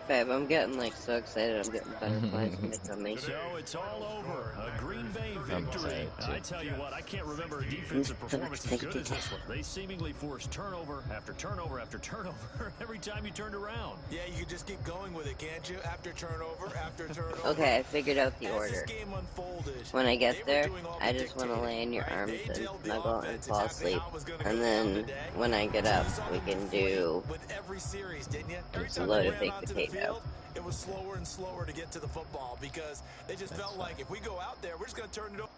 Babe, I'm getting like so excited. I'm getting butterflies in my tummy. So it's all over. A Green Bay victory. I tell you what, I can't remember a defensive performance as good as this one. They seemingly forced turnover after turnover after turnover every time you turned around. yeah, you could just keep going with it, can't you? After turnover, after turnover. Okay, I figured out the As order. this game unfolded, When I they get were there, doing all I the just want to dictating, lay in your right? arms They and dealt the snuggle and offense fall exactly asleep. how it was gonna And go then down today. when I get So up, you saw we them can deflate do with every series, didn't you? Every It's a time load they of ran baked onto the potato. field, it was slower and slower to get to the football because they just felt like if we go out there, we're just going to turn it over.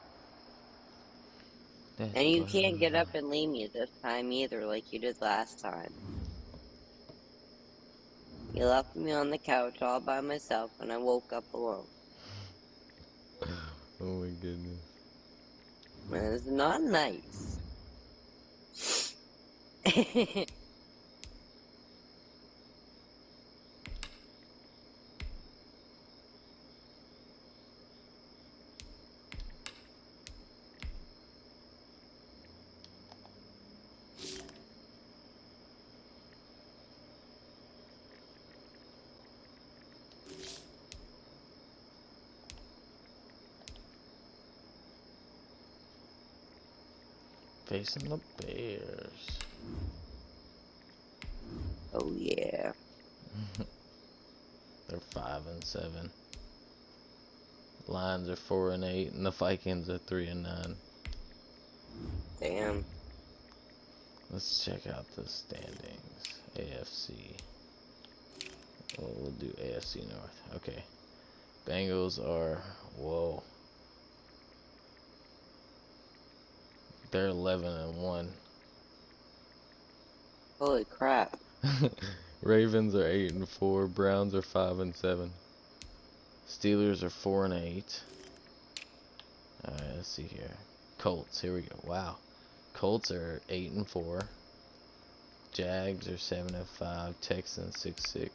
That's And you why- can't get up and leave me this time either, like you did last time. You left me on the couch all by myself, and I woke up alone. Oh my goodness. And it's not nice. Facing the Bears. Oh yeah. They're 5-7. Lions are 4-8, and the Vikings are 3-9. Damn. Let's check out the standings. AFC. Well, we'll do AFC North. Okay. Bengals are, whoa. They're 11-1. Holy crap. Ravens are 8-4. Browns are 5-7. Steelers are 4-8. Alright, let's see here. Colts, here we go. Wow. Colts are 8-4. Jags are 7-5. Texans 6-6.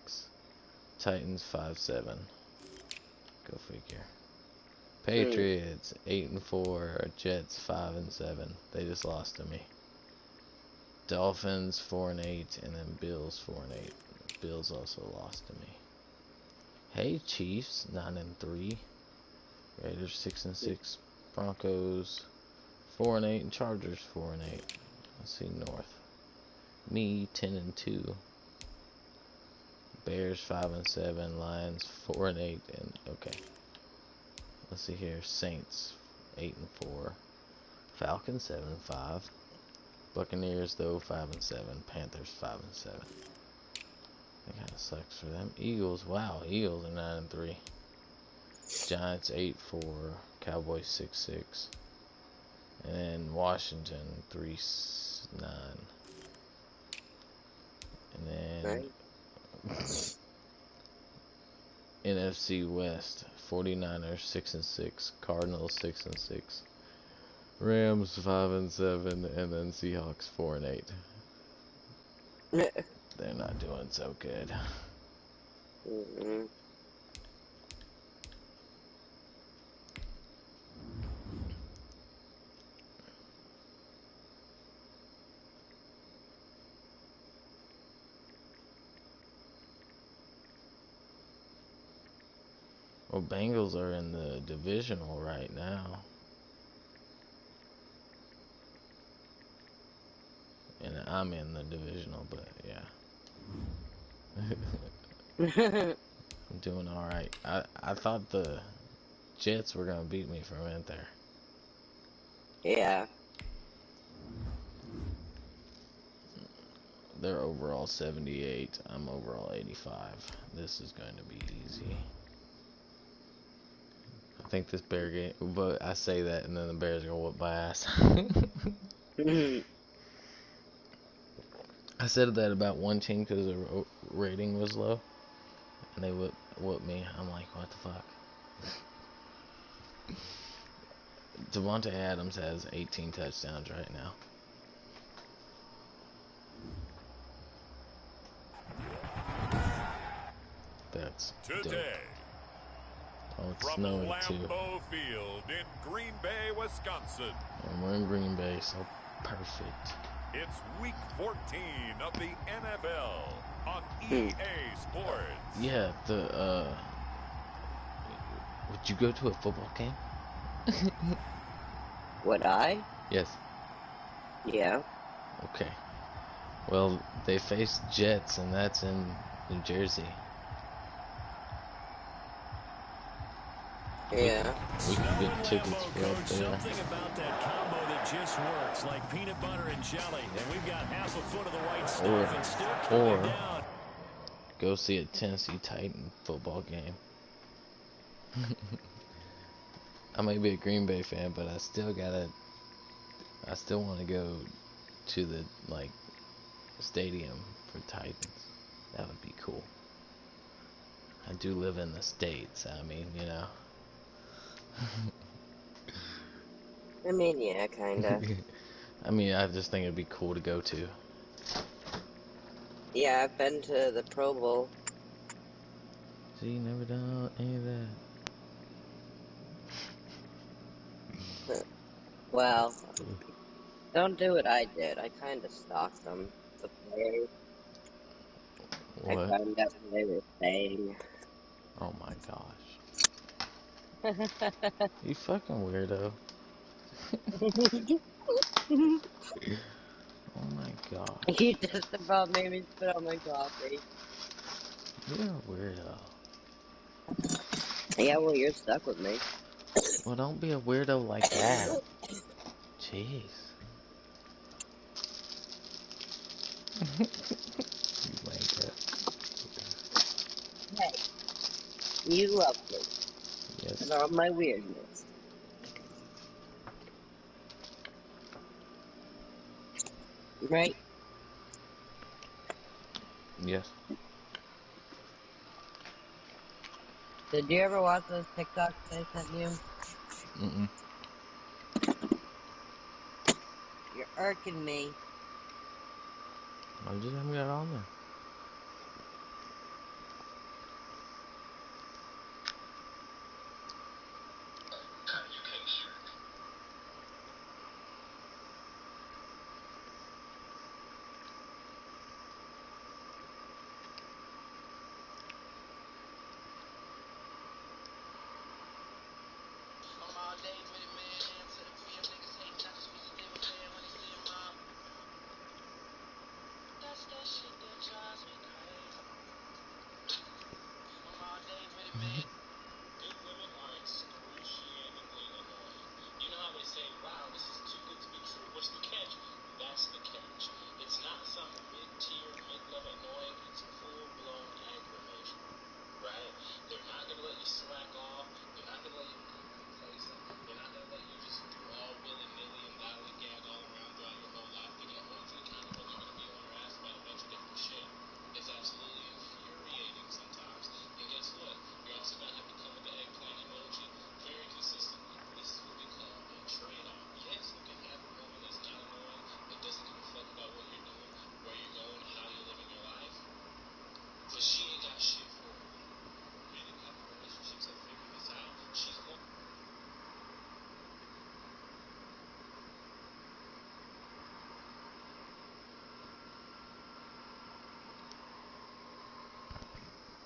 Titans 5-7. Go figure. Patriots 8-4. Jets 5-7. They just lost to me. Dolphins 4-8, and then Bills 4-8. Bills also lost to me. Hey, Chiefs 9-3. Raiders 6-6. Broncos 4-8, and Chargers 4-8. Let's see North. Me 10-2. Bears 5-7. Lions 4-8, and okay. Let's see here. Saints 8-4. Falcons 7-5. Buccaneers though 5-7. Panthers 5-7. That kind of sucks for them. Eagles, wow, Eagles are 9-3. Giants 8-4. Cowboys 6-6. And then Washington 3-9. And then Right? NFC West 49ers 6-6. Cardinals 6-6. Rams 5-7, and then Seahawks 4-8. They're not doing so good. Mm-mm. Well, Bengals are in the divisional right now. And I'm in the divisional, but yeah. I'm doing alright. I thought the Jets were going to beat me for a minute there. Yeah. They're overall 78. I'm overall 85. This is going to be easy. I think this Bear game, but I say that and then the Bears are going to whoop my ass. I said that about one team because their rating was low. And they whooped me. I'm like, what the fuck? Devontae Adams has 18 touchdowns right now. That's dope. Today, Oh, it's from snowing too. Lambeau Field in Green Bay, Wisconsin. And we're in Green Bay, so perfect. It's week 14 of the NFL on EA Sports. Yeah, would you go to a football game? Would I? Yes. Yeah. Okay. Well, they face Jets, and that's in New Jersey. Yeah. We can get tickets Lambeau, for Coach, up there. something about that combo that just works, like peanut butter and jelly. And we've got half a foot of the right stuff and still coming down. Go see a Tennessee Titan football game. I may be a Green Bay fan, but I still want to go to the, stadium for Titans. That would be cool. I do live in the States, I mean, you know. I mean, yeah, kinda. I mean, I just think it'd be cool to go to. Yeah, I've been to the Pro Bowl. See, you never done any of that. Well, don't do what I did. I kinda stalked them, the players. I What? found out what they were saying. Oh my gosh. You fucking weirdo. Oh my gosh. You just about made me spit on my coffee. You're a weirdo. Yeah, well, you're stuck with me. Well, don't be a weirdo like that. Jeez. You wanker. Hey, you love me. Yes. And all my weirdness. Right? Yes. Did you ever watch those TikToks I sent you? Mm-mm. You're irking me. I just haven't got it on there.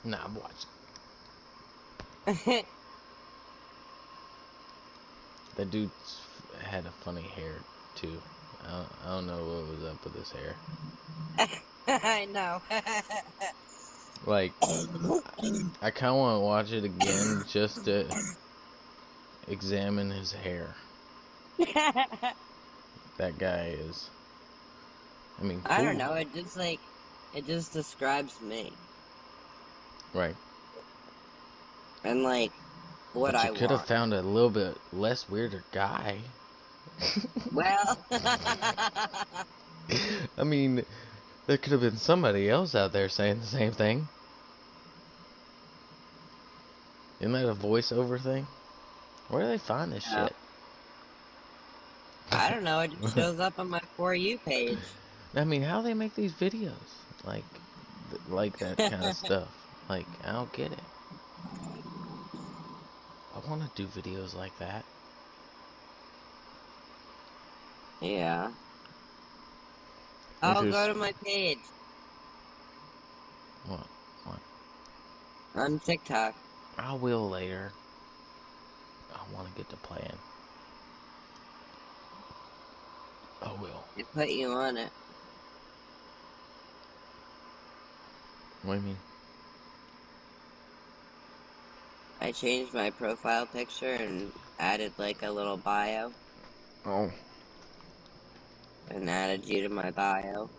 Nah, I'm watching. That dude had a funny hair too. I don't know what was up with his hair. I know. Like, I kind of want to watch it again just to examine his hair. That guy is. I mean, cool. I don't know. It just describes me Right. and like what But you I could have want. found a little bit less weirder guy. Well, I mean, there could have been somebody else out there saying the same thing. Isn't that a voiceover thing? Where do they find this no, shit? I don't know. It just shows up on my For You page. I mean, how do they make these videos? Like, like that kind of stuff. Like, I don't get it. I want to do videos like that. Yeah. I'll go to my page What? What? on TikTok. I will later. I want to get to playing. I will. I put you on it. What do you mean? I changed my profile picture and added like a little bio Oh. and added you to my bio.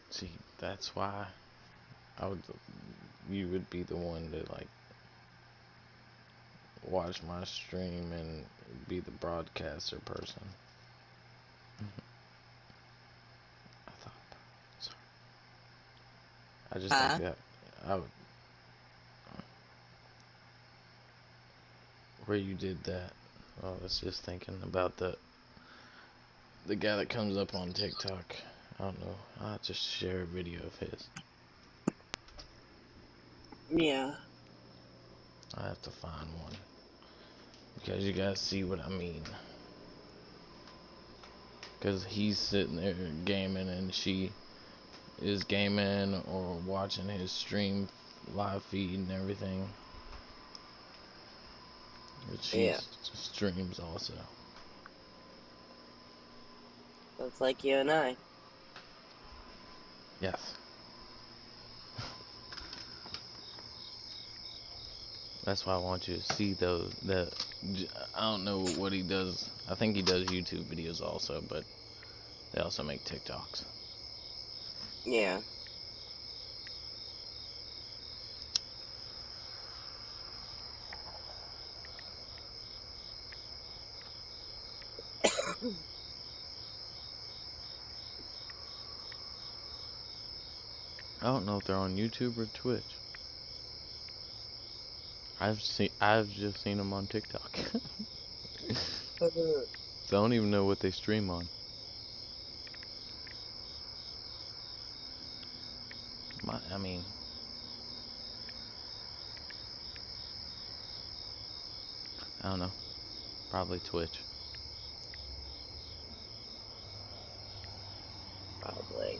See, that's why you would be the one to like watch my stream and be the broadcaster person. I thought, sorry. I just think that I would, where you did that. I was just thinking about the guy that comes up on TikTok. I don't know. I'll just share a video of his. Yeah. I have to find one because you guys see what I mean. Because he's sitting there gaming and she is gaming or watching his stream live feed and everything. But she streams also. Looks like you and I. Yes. That's why I want you to see those. I don't know what he does. I think he does YouTube videos also, but they also make TikToks. Yeah. I don't know if they're on YouTube or Twitch. I've just seen them on TikTok. So I don't even know what they stream on. I mean, I don't know. Probably Twitch. Probably.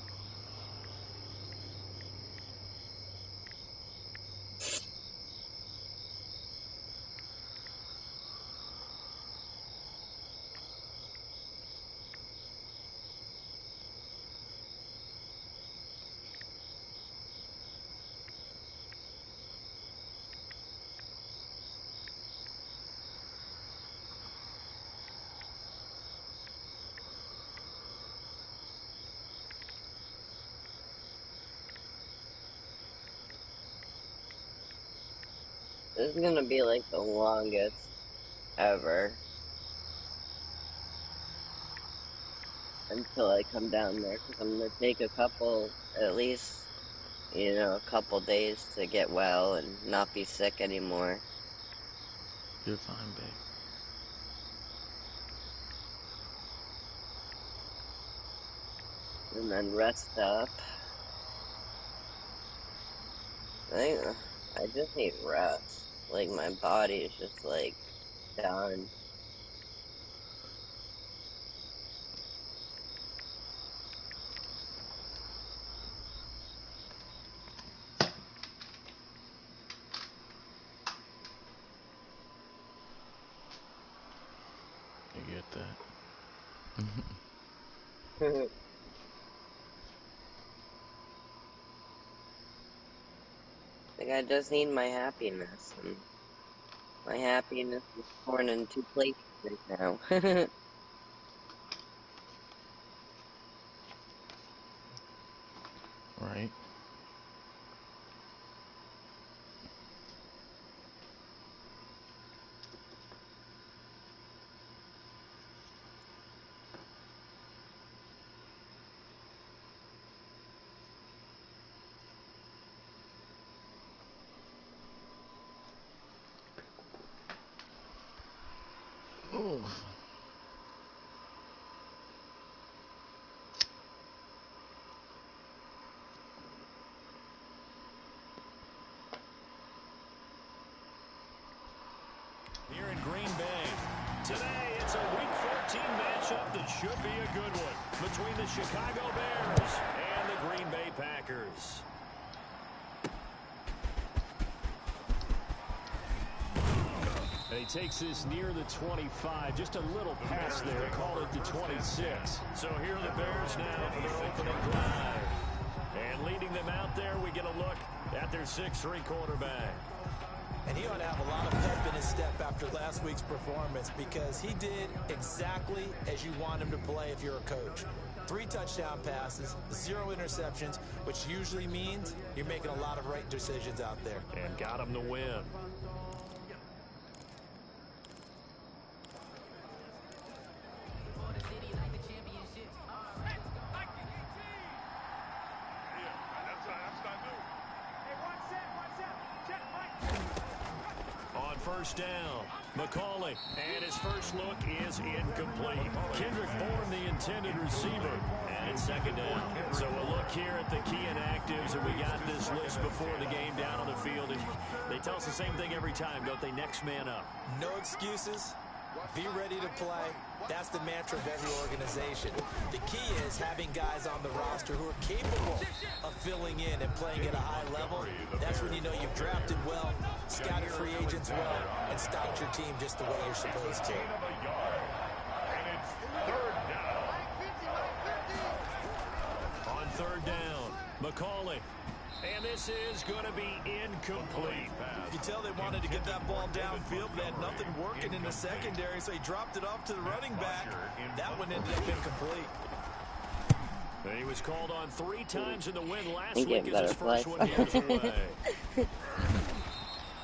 This is gonna be like the longest ever until I come down there because I'm gonna take at least, a couple days to get well and not be sick anymore. You're fine, babe. And then rest up. I just need rest. Like my body is just like done. get that. I think I just need my happiness, and my happiness is torn in two places right now. Right. Oh. Here in Green Bay. Today, it's a Week 14 matchup that should be a good one between the Chicago Bears and the Green Bay Packers. And he takes this near the 25, just a little pass there, call it the 26. So here are the Bears now for their opening drive. And leading them out there, we get a look at their 6'3" quarterback. And he ought to have a lot of pep in his step after last week's performance because he did exactly as you want him to play if you're a coach. 3 touchdown passes, 0 interceptions, which usually means you're making a lot of right decisions out there. And got him to win. First down, McCauley, and his first look is incomplete. Kendrick Bourne, the intended receiver, and it's second down. So we'll look here at the key inactives, and we got this list before the game down on the field. And they tell us the same thing every time, don't they? Next man up. No excuses. Be ready to play. That's the mantra of every organization. The key is having guys on the roster who are capable of filling in and playing at a high level. That's when you know you've drafted well, scouted free agents well, and stocked your team just the way you're supposed to. On third down, McCauley. And this is going to be incomplete. You tell they wanted to get that ball downfield, but they had nothing working in the secondary, so he dropped it off to the running back. That one ended up incomplete. He was called on 3 times in the win last week as his first one goes away.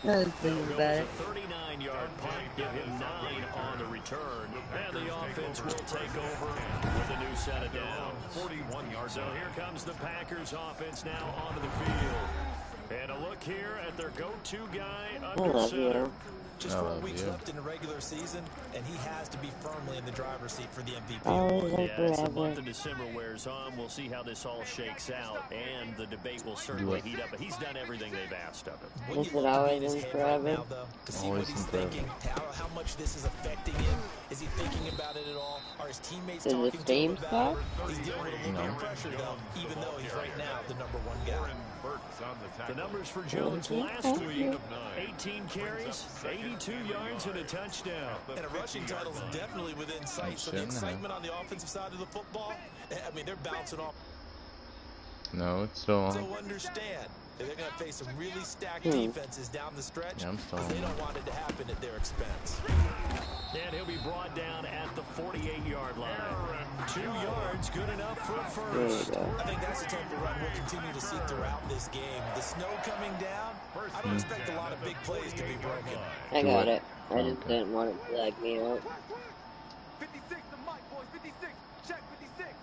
I was thinking about it. 39-yard punt, give him 9 on the return. And the offense will take over with a new set of downs. 41 yards. So here comes the Packers offense now onto the field. And a look here at their go-to guy under center. Just 4 weeks left in the regular season, and he has to be firmly in the driver's seat for the MVP. As the month of December wears on, we'll see how this all shakes out, and the debate will certainly heat up. But he's done everything they've asked of him. Is it always in forever? Right now, though, to see what he's thinking, how much this is affecting him. Is he thinking about it at all? Are his teammates talking to him about it? He's dealing with a little bit of pressure, though, even though he's right now the #1 guy. The numbers for Jones last week, 18 carries, 82 yards, and a touchdown. And a rushing title is definitely within sight. So the excitement on the offensive side of the football, I mean, they're bouncing off. No, it's still on. So understand that they're going to face some really stacked defenses down the stretch because they don't want it to happen at their expense. And he'll be brought down at the 48-yard line. 2 yards, good enough for a first. I think that's the type of run we'll continue to see throughout this game. The snow coming down, I don't expect a lot of big plays to be broken. I got it. I just didn't want it to lag me out. 56 to Mike, boys. 56. Check 56.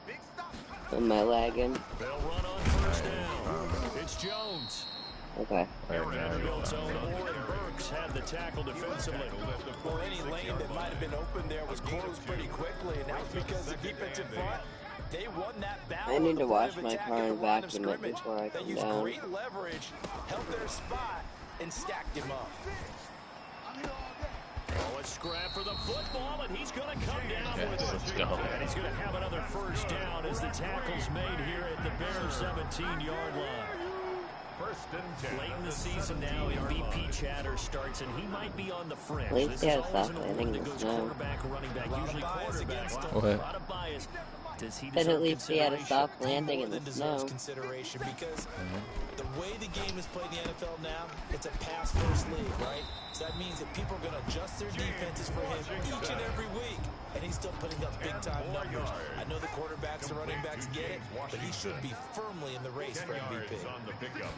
Big stop. Am I lagging? They'll run on first down. It's Jones. Okay. Vanderbilt's own Oren Burks had the tackle defensively. Well, any lane that might have been open there was closed pretty quickly, and that was because the defensive front, they won that battle. I need to wash my car and vacuum it before I They come used down. great leverage, held their spot, and stacked him up. Oh, a scrap for the football, and he's going to come down with it. Let's go. And he's going to have another first down as the tackle's made here at the Bears' 17-yard line. First and 10. Late in the season now, MVP chatter starts, and he might be on the fringe. At least This he is has always soft an landing award that in the goes snow. quarterback or running back, usually quarterback. Wow, What? a lot of bias. Does he But deserve at least he had a consideration? soft landing More in the than deserves snow. consideration because the way the game is played in the NFL now, it's a pass-first league, right? So that means that people are going to adjust their defenses for him each and every week, and he's still putting up big-time numbers. I know the quarterbacks and running backs get it, but he should be firmly in the race for MVP. On the pickup.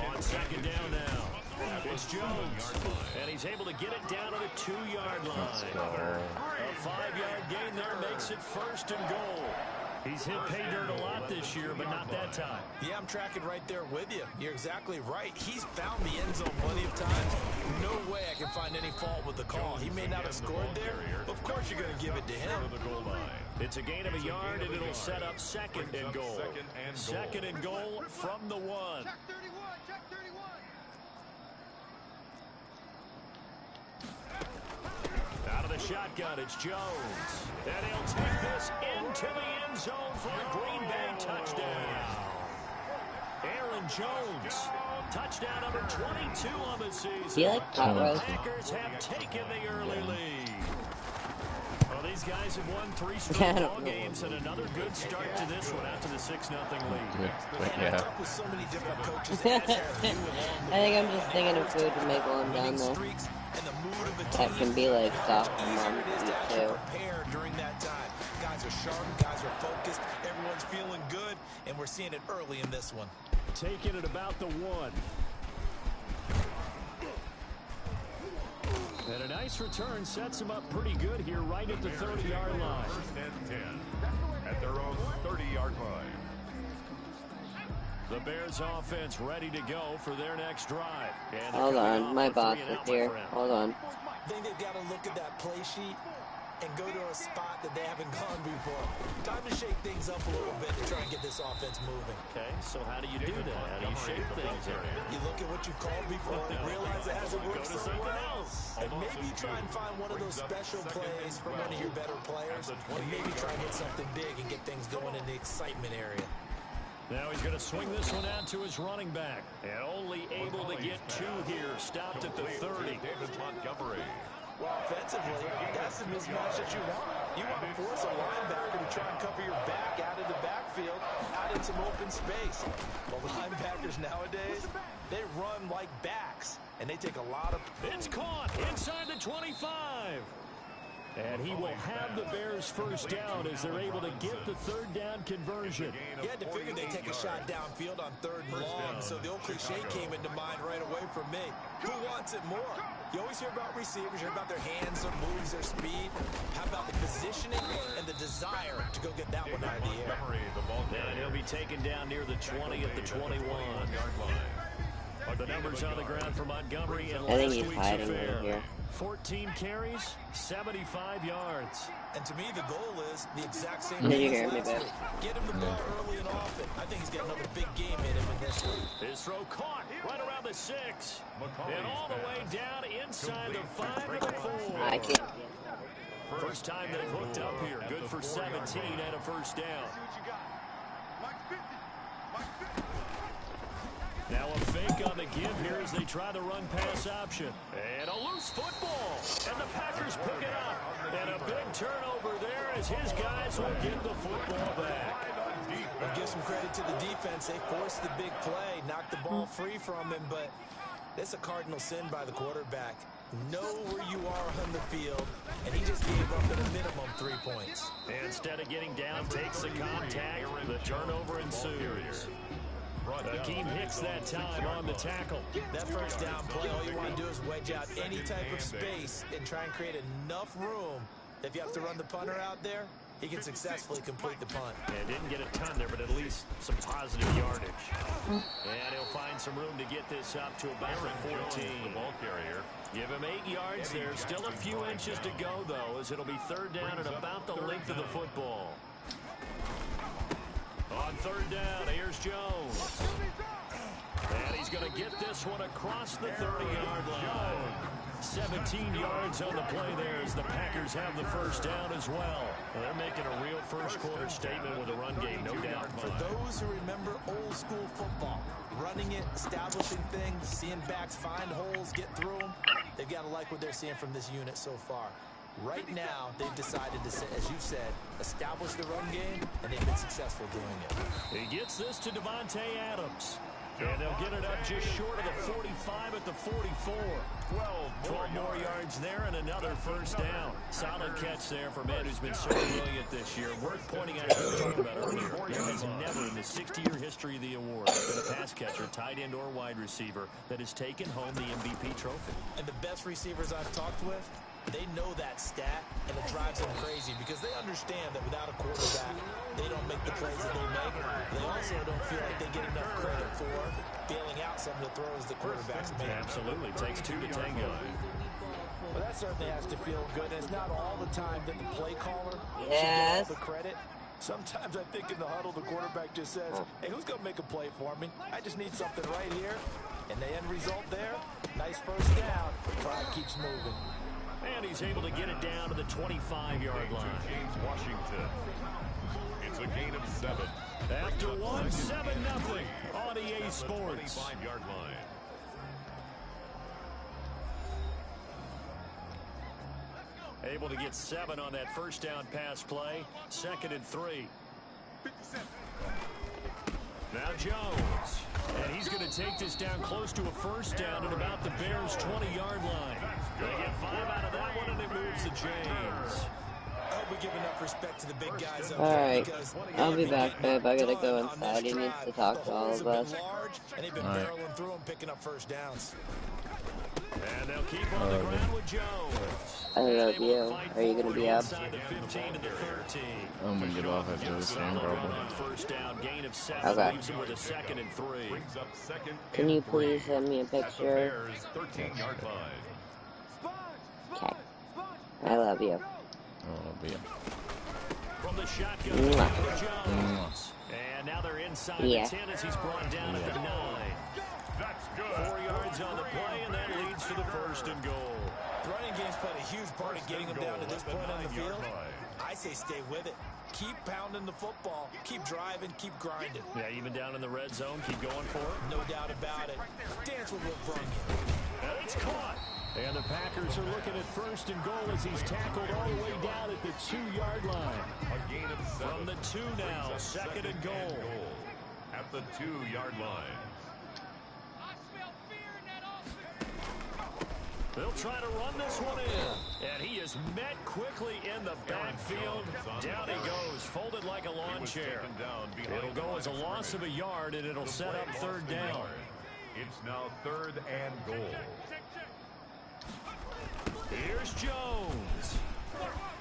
On second down now, it's Jones, and he's able to get it down to the 2-yard line. A 5-yard gain there makes it first and goal. He's hit pay dirt a lot this year, but not that time. Yeah, I'm tracking right there with you. You're exactly right. He's found the end zone plenty of times. No way I can find any fault with the call. He may not have scored there, but of course you're going to give it to him. It's a gain of a yard, and it'll set up second and goal. Second and goal from the 1. Check 31, check 31. Out of the shotgun, it's Jones. And he'll take this into the end zone for a Green Bay touchdown. Aaron Jones, touchdown number 22 on the season. Do you like pot The roast? Packers have taken the early lead. Well, these guys have won 3 I straight don't ball know. games, and another good start to this one after the 6-0 lead. I Yeah. talk with so many different coaches. I think I'm just thinking of food to make while I'm down there. That can be like soft and mom eat too. Prepare during that time. Guys are sharp, guys are focused, everyone's feeling good, and we're seeing it early in this one. Taking it about the 1. And a nice return sets him up pretty good here right at the 30-yard line. First and 10 at their own 30-yard line. The Bears offense ready to go for their next drive. And Hold they're coming on, off my a boss 3 and is out, my here. friend. Hold on. I think they've got to look at that play sheet and go to a spot that they haven't gone before. Time to shake things up a little bit to try and get this offense moving. Okay, so how do you do that? How do you shape things up? You look at what you called before and realize it hasn't worked somewhere else. And maybe try and find one of those special plays from one of your better players, and maybe try and get something big and get things going in the excitement area. Now he's going to swing this one out to his running back. And only able to get 2 here. Stopped at the 30. David Montgomery. Well, offensively, that's the mismatch that you want. You want to force a linebacker to try and cover your back out of the backfield, out in some open space. Well, linebackers nowadays, they run like backs, and they take a lot of... It's caught inside the 25. And he will have the Bears first down as they're able to get the 3rd down conversion. You had to figure they'd take a shot downfield on 3rd and long, so the old cliche came into mind right away for me. Who wants it more? You always hear about receivers, you hear about their hands, their moves, their speed. How about the positioning and the desire to go get that one out of the air? And he'll be taken down near the 20 at the 21. The numbers on the ground for Montgomery and I think last he's week's hiding affair. right here. 14 carries, 75 yards. And to me, the goal is the exact same Did you thing hear as me, last babe? week. Get him the ball early and often. I think he's got another big game in him in this one. His throw caught right around the 6. And all the way down inside the 5 of the 4. I can't. First time they've hooked up here. Good for 17 and a first down. Now a fake on the give here as they try the run pass option. And a loose football. And the Packers pick it up. And a big turnover there as his guys will get the football back. I'll give some credit to the defense. They forced the big play, knocked the ball free from him, but that's a cardinal sin by the quarterback. Know where you are on the field, and he just gave up at a minimum 3 points. Instead of getting down, takes the contact. The turnover ensues. Akeem Hicks that time on the tackle. That first down play, all you want to do is wedge out any type of space and try and create enough room. If you have to run the punter out there, he can successfully complete the punt. And didn't get a ton there, but at least some positive yardage. And he'll find some room to get this up to about the 14. Ball carrier. Give him 8 yards there. Still a few inches to go, though, as it'll be 3rd down at about the length of the football. On 3rd down, here's Jones. And he's going to get this one across the 30-yard line. 17 yards on the play there as the Packers have the first down as well. They're making a real first quarter statement with a run game, no doubt. For those who remember old school football, running it, establishing things, seeing backs find holes, get through them, they've got to like what they're seeing from this unit so far. Right now, they've decided to, as you said, establish the run game, and they've been successful doing it. He gets this to Devontae Adams. And they'll get it up just short of the 45 at the 44. 12 more yards there and another first down. Solid catch there for a man who's been so brilliant this year. Worth pointing out, we were talking about earlier, there has never in the 60-year history of the award been a pass catcher, tight end or wide receiver that has taken home the MVP trophy. And the best receivers I've talked with, they know that stat, and it drives them crazy because they understand that without a quarterback, they don't make the plays that they make. They also don't feel like they get enough credit for bailing out some of the throws the quarterbacks make. Absolutely. Takes two to tango. Well, that certainly has to feel good. And it's not all the time that the play caller should get all the credit. Sometimes I think in the huddle, the quarterback just says, hey, who's going to make a play for me? I just need something right here. And the end result there, nice first down. The clock keeps moving. And he's able to get it down to the 25-yard line. James Washington. It's a gain of 7. After 1, 7-0 on EA Sports. 25-yard line. Able to get 7 on that first down pass play. 2nd and 3. Now Jones. And he's going to take this down close to a first down at about the Bears' 20-yard line. They get 5 out of that one, and it moves to James. I hope we give enough respect to the big guys up Alright, because I'll be back, babe. I gotta go inside. He needs to talk to all of us. And they've been barreling through them, picking up first downs. And they'll keep on the ground with Jones. I love you. Are you gonna be up? Inside the 15 to the 13. I'm gonna get off after this game, probably. First down, gain of 7, Okay. leaves him with a 2nd and 3. Brings up 2nd Can you and 3 please send me a at the picture? Bears' 13-yard line. Okay. I love you. Oh, yeah. From the shotgun, Mwah. Jones. And now they're inside Yeah. the 10 as he's brought down at the 9. That's good. 4 yards on the play, and that leads to the 1st and goal. The running game's played a huge part in getting them down to this point on the field. I say stay with it. Keep pounding the football. Keep driving. Keep grinding. Yeah, even down in the red zone, keep going for it. No doubt about it. Dance with what brung you. And it's caught. And the Packers are looking at 1st and goal as he's tackled all the way down at the 2-yard line. A gain of 7. From the 2 now, 2nd and goal. At the 2-yard line. They'll try to run this one in. And he is met quickly in the backfield. Down he goes, folded like a lawn chair. It'll go as a loss of a yard, and it'll set up 3rd down. It's now 3rd and goal. Here's Jones.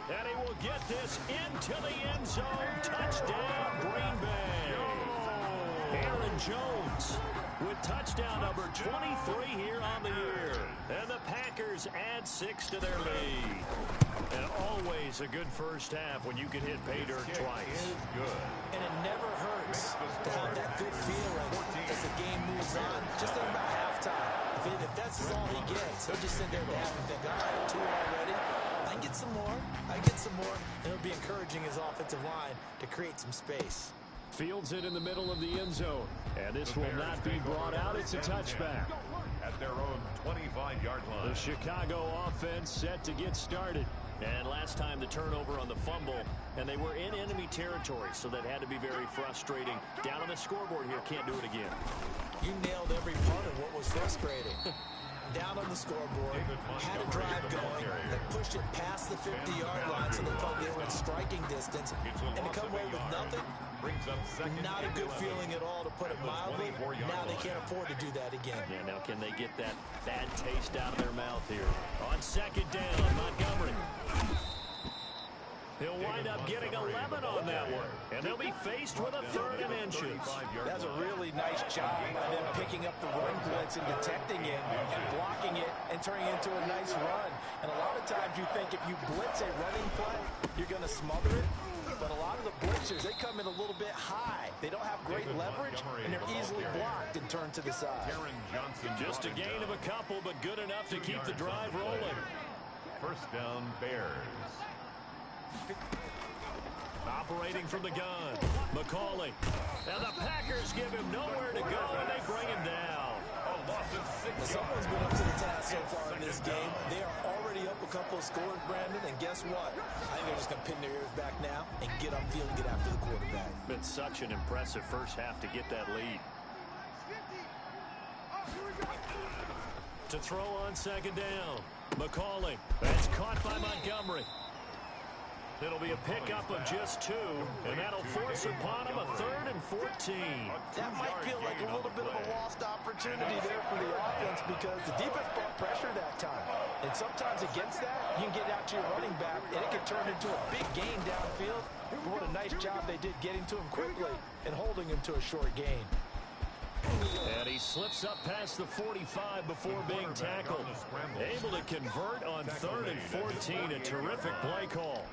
And he will get this into the end zone. Touchdown, Green Bay. Aaron Jones with touchdown number 23 here on the year. And the Packers add 6 to their lead. And always a good first half when you can hit pay dirt twice. And it never hurts to have that good feeling as the game moves on. Just think about halftime. If that's all he gets, he'll just sit there and think, all right, 2 already. I get some more. I get some more. And it'll be encouraging his offensive line to create some space. Fields it in the middle of the end zone. And this will not be brought out. It's a touchback. At their own 25-yard line. The Chicago offense set to get started. And last time the turnover on the fumble, and they were in enemy territory, so that had to be very frustrating. Down on the scoreboard here, can't do it again. You nailed every part of what was frustrating. Down on the scoreboard, had a drive going, that pushed it past the 50-yard line so they felt they were in striking distance, and to come away with nothing, not a good feeling at all, to put it mildly. Now they can't afford to do that again. Yeah, now can they get that bad taste out of their mouth here? On 2nd down, Montgomery. He'll wind up getting 11 on that one, and they'll be faced with a 3rd and inches. That's a really nice job by them picking up the run blitz and detecting it and blocking it and turning it into a nice run. And a lot of times you think if you blitz a running play, you're going to smother it. but a lot of the blitzers, they come in a little bit high. They don't have great leverage, and they're easily blocked and turned to the side. Just a gain of a couple, but good enough to keep the drive rolling. First down, Bears. Operating from the gun, McCauley. And the Packers give him nowhere to go, and they bring him down. Someone's been up to the task so far in this game. They are already up a couple of scores, Brandon, and guess what? I think they're just going to pin their ears back now and get upfield and get after the quarterback. Been such an impressive first half to get that lead. To throw on second down, McCauley. That's caught by Montgomery. It'll be a pickup of just 2, and that'll force upon him a 3rd and 14. That might feel like a little bit of a lost opportunity there for the offense because the defense brought pressure that time. And sometimes against that, you can get out to your running back, and it can turn into a big gain downfield. But what a nice job they did getting to him quickly and holding him to a short gain. And he slips up past the 45 before being tackled. Able to convert on 3rd and 14. A terrific play call.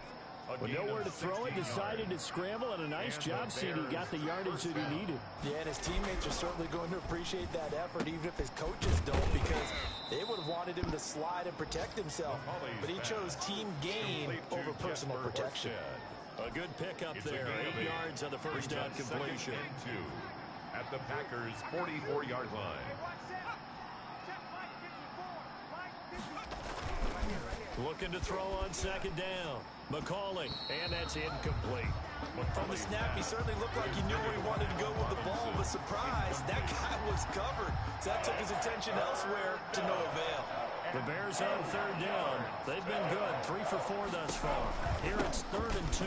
With nowhere to throw it, decided to scramble, and a nice job seeing he got the yardage that he needed. Yeah, and his teammates are certainly going to appreciate that effort, even if his coaches don't, because they would have wanted him to slide and protect himself. But he chose team gain over personal protection. A good pickup there, 8 yards on the first down completion. At the Packers' 44-yard line. Looking to throw on second down. McCauley, and that's incomplete. From the snap, he certainly looked like he knew where he wanted to go with the ball, but surprise, that guy was covered. So that took his attention elsewhere to no avail. The Bears on third down. They've been good, 3 for 4 thus far. Here it's 3rd and 2.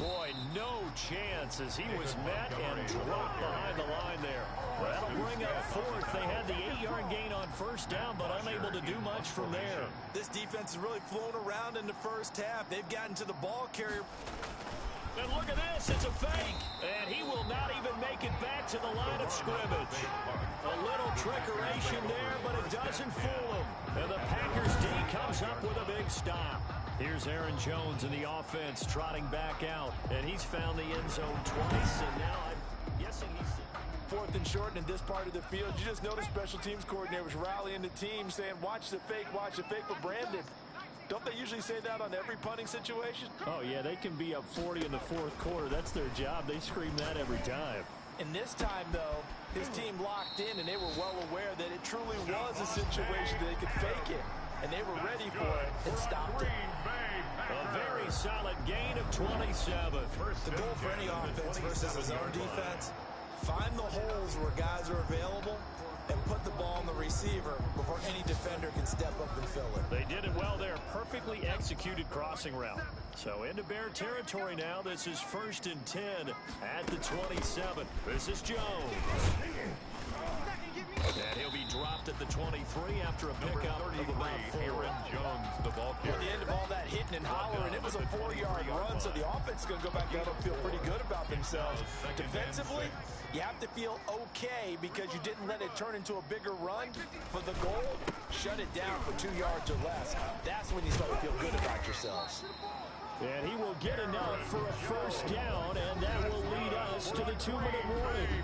Boy, no chance as he was met and dropped behind the line there. That'll bring up 4th. They had the 8-yard gain on first down, but unable to do much from there. This defense has really flown around in the first half. They've gotten to the ball carrier. And look at this, it's a fake. And he will not even make it back to the line of scrimmage. A little trickeration there, but it doesn't fool him. And the Packers D comes up with a big stop. Here's Aaron Jones in the offense trotting back out. And he's found the end zone twice, and now I'm guessing he's... 4th and short in this part of the field. You just noticed special teams coordinators rallying the team saying, watch the fake, but Brandon, don't they usually say that on every punting situation? Oh, yeah, they can be up 40 in the 4th quarter. That's their job. They scream that every time. And this time, though, his team locked in, and they were well aware that it truly was a situation that they could fake it. And they were ready for it and stopped it. A very solid gain of 27. The goal for any offense versus his own defense, find the holes where guys are available and put the ball on the receiver before any defender can step up and fill it. They did it well there. Perfectly executed crossing route. So into Bear territory now. This is 1st and 10 at the 27. This is Jones. And he'll be dropped at the 23 after a pickup of about 4. Aaron Jones, the ball carrier. At the end of all that hitting and hollering, it was a 4-yard run, so the offense is going to go back out and feel pretty good about themselves. Defensively, you have to feel okay because you didn't let it turn into a bigger run. For the goal, shut it down for 2 yards or less. That's when you start to feel good about yourselves. And he will get enough for a first down, and that will lead us to the 2-minute warning.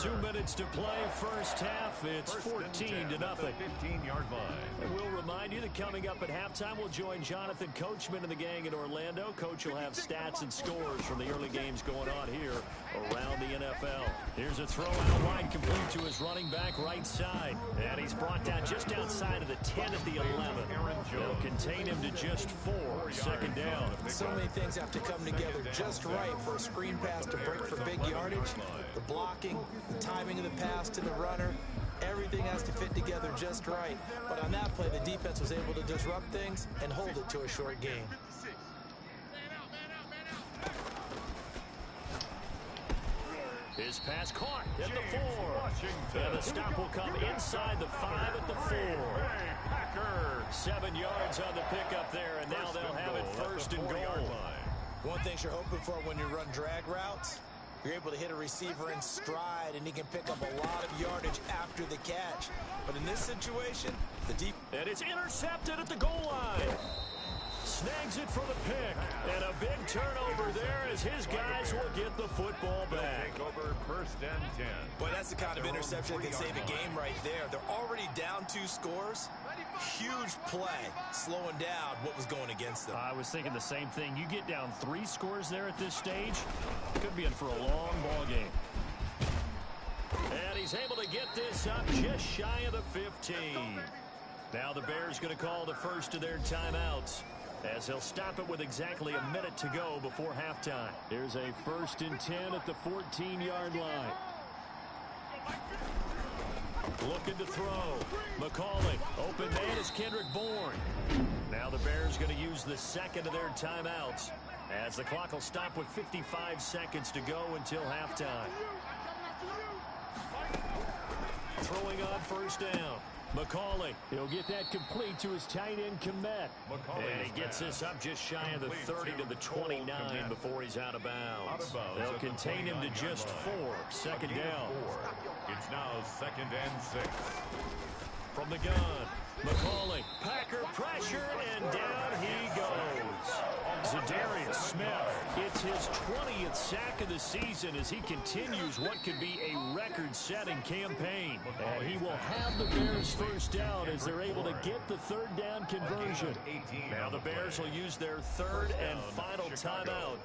2 minutes to play, first half. It's 14-0. 15-yard line. And we'll remind you that coming up at halftime, we'll join Jonathan Coachman and the gang in Orlando. Coach will have stats and scores from the early games going on here around the NFL. Here's a throw out wide, complete to his running back right side. And he's brought down just outside of the 10 at the 11. They'll contain him to just 4. Second down. So many things have to come together just right for a screen pass to break for big yardage. The blocking, the timing of the pass to the runner, everything has to fit together just right. But on that play, the defense was able to disrupt things and hold it to a short gain. His pass caught at the 4. And the stop will come inside the 5 at the 4. 7 yards on the pickup there, and now they'll have it 1st and goal. One thing you're hoping for when you run drag routes, you're able to hit a receiver in stride, and he can pick up a lot of yardage after the catch. But in this situation, the deep... And it's intercepted at the goal line. Snagged finds it for the pick. And a big turnover there as his guys will get the football back. Take over first and 10. Boy, that's the kind of interception that can save a game right there. They're already down 2 scores. Huge play, slowing down what was going against them. I was thinking the same thing. You get down 3 scores there at this stage, could be in for a long ball game. And he's able to get this up just shy of the 15. Now the Bears going to call the first of their timeouts, as he'll stop it with exactly a minute to go before halftime. Here's a 1st and 10 at the 14-yard line. Looking to throw. McCauley. Open man is Kendrick Bourne. Now the Bears going to use the second of their timeouts, as the clock will stop with 55 seconds to go until halftime. Throwing on 1st down. McCauley, he'll get that complete to his tight end, Komet. And he gets this up just shy of the 30 to the 29 before he's out of bounds. They'll contain him to just 4. 2nd down. It's now 2nd and 6. From the gun, McCauley, Packer pressure, and down he goes. Zadarius Smith, it's his 20th sack of the season as he continues what could be a record-setting campaign. And he will have the Bears 1st down as they're able to get the 3rd down conversion. Now the Bears will use their 3rd and final timeout,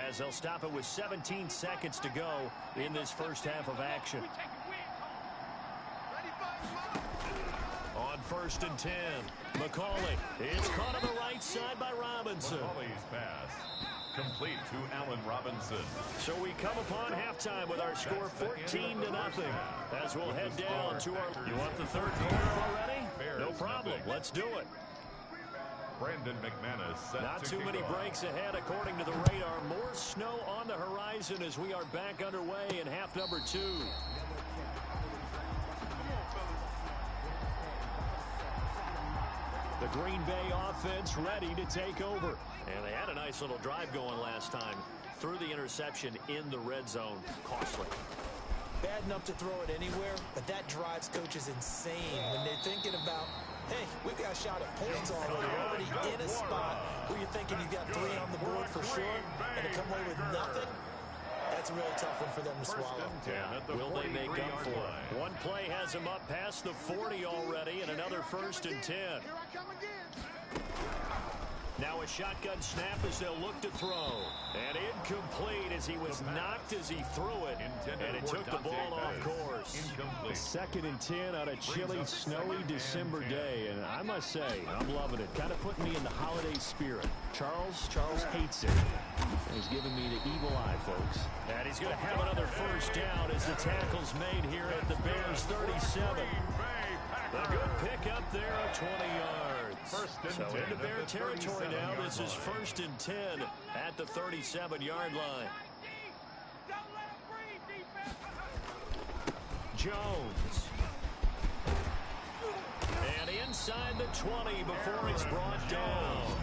as they'll stop it with 17 seconds to go in this first half of action. On 1st and 10, McCauley. It's caught on the right side by Robinson. McCauley's pass complete to Allen Robinson. So we come upon halftime with our score 14-0, as we'll head down to our... You want the 3rd quarter already? No problem. Let's do it. Brandon McManus set Not to too kick many off. breaks ahead according to the radar. More snow on the horizon as we are back underway in half number 2. The Green Bay offense ready to take over. And they had a nice little drive going last time. Threw the interception in the red zone. Costly. Bad enough to throw it anywhere, but that drives coaches insane when they're thinking about, hey, we've got a shot at points already. We're already in a spot where you're thinking you've got 3 on the board for sure, and to come away with nothing, that's a really tough one for them to swallow. Will they make up for it? One play has them up past the 40 already, and another 1st and 10. Now a shotgun snap as they'll look to throw. And incomplete as he was knocked as he threw it. And it took the ball off course. 2nd and 10 on a chilly, snowy December day. And I must say, I'm loving it. Kind of putting me in the holiday spirit. Charles hates it. And he's giving me the evil eye, folks. And he's going to have another 1st down as the tackle's made here at the Bears 37. A good pick up there of 20 yards. So into Bear territory now. This is 1st and 10 at the 37-yard line. Jones. And inside the 20 before he's brought down.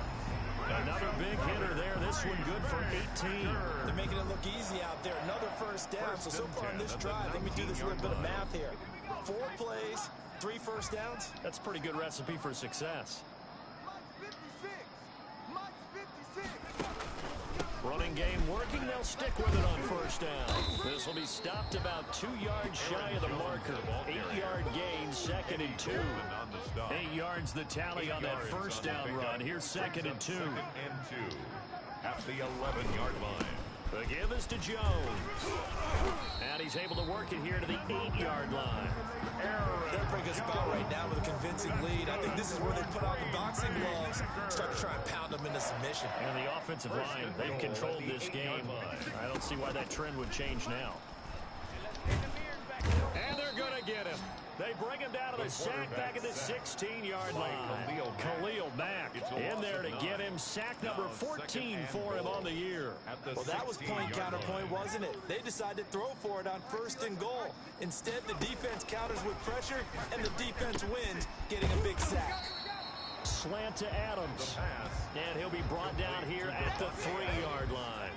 Another big hitter there. This one good for 18. They're making it look easy out there. Another 1st down. So far on this drive, let me do this little bit of math here. 4 plays, 3 1st downs. That's a pretty good recipe for success. Running game working. They'll stick with it on 1st down. This will be stopped about 2 yards shy of the marker. 8-yard gain, 2nd and 2. 8 yards the tally on that 1st down run. Here's 2nd and 2. 2nd and 2 at the 11-yard line. The give is to Jones. And he's able to work it here to the 8-yard line. They're in a pretty good spot right now with a convincing lead. I think this is where they put on the boxing gloves, start to try and pound them into submission. And the offensive line, they've controlled this game. I don't see why that trend would change now. And they're going to get him. They bring him down to the sack back at the 16-yard line. Khalil Mack in there to get him. Sack number 14 for him on the year. Well, that was point counterpoint, wasn't it? They decided to throw for it on 1st and goal. Instead, the defense counters with pressure, and the defense wins, getting a big sack. Slant to Adams. And he'll be brought down here at the 3-yard line.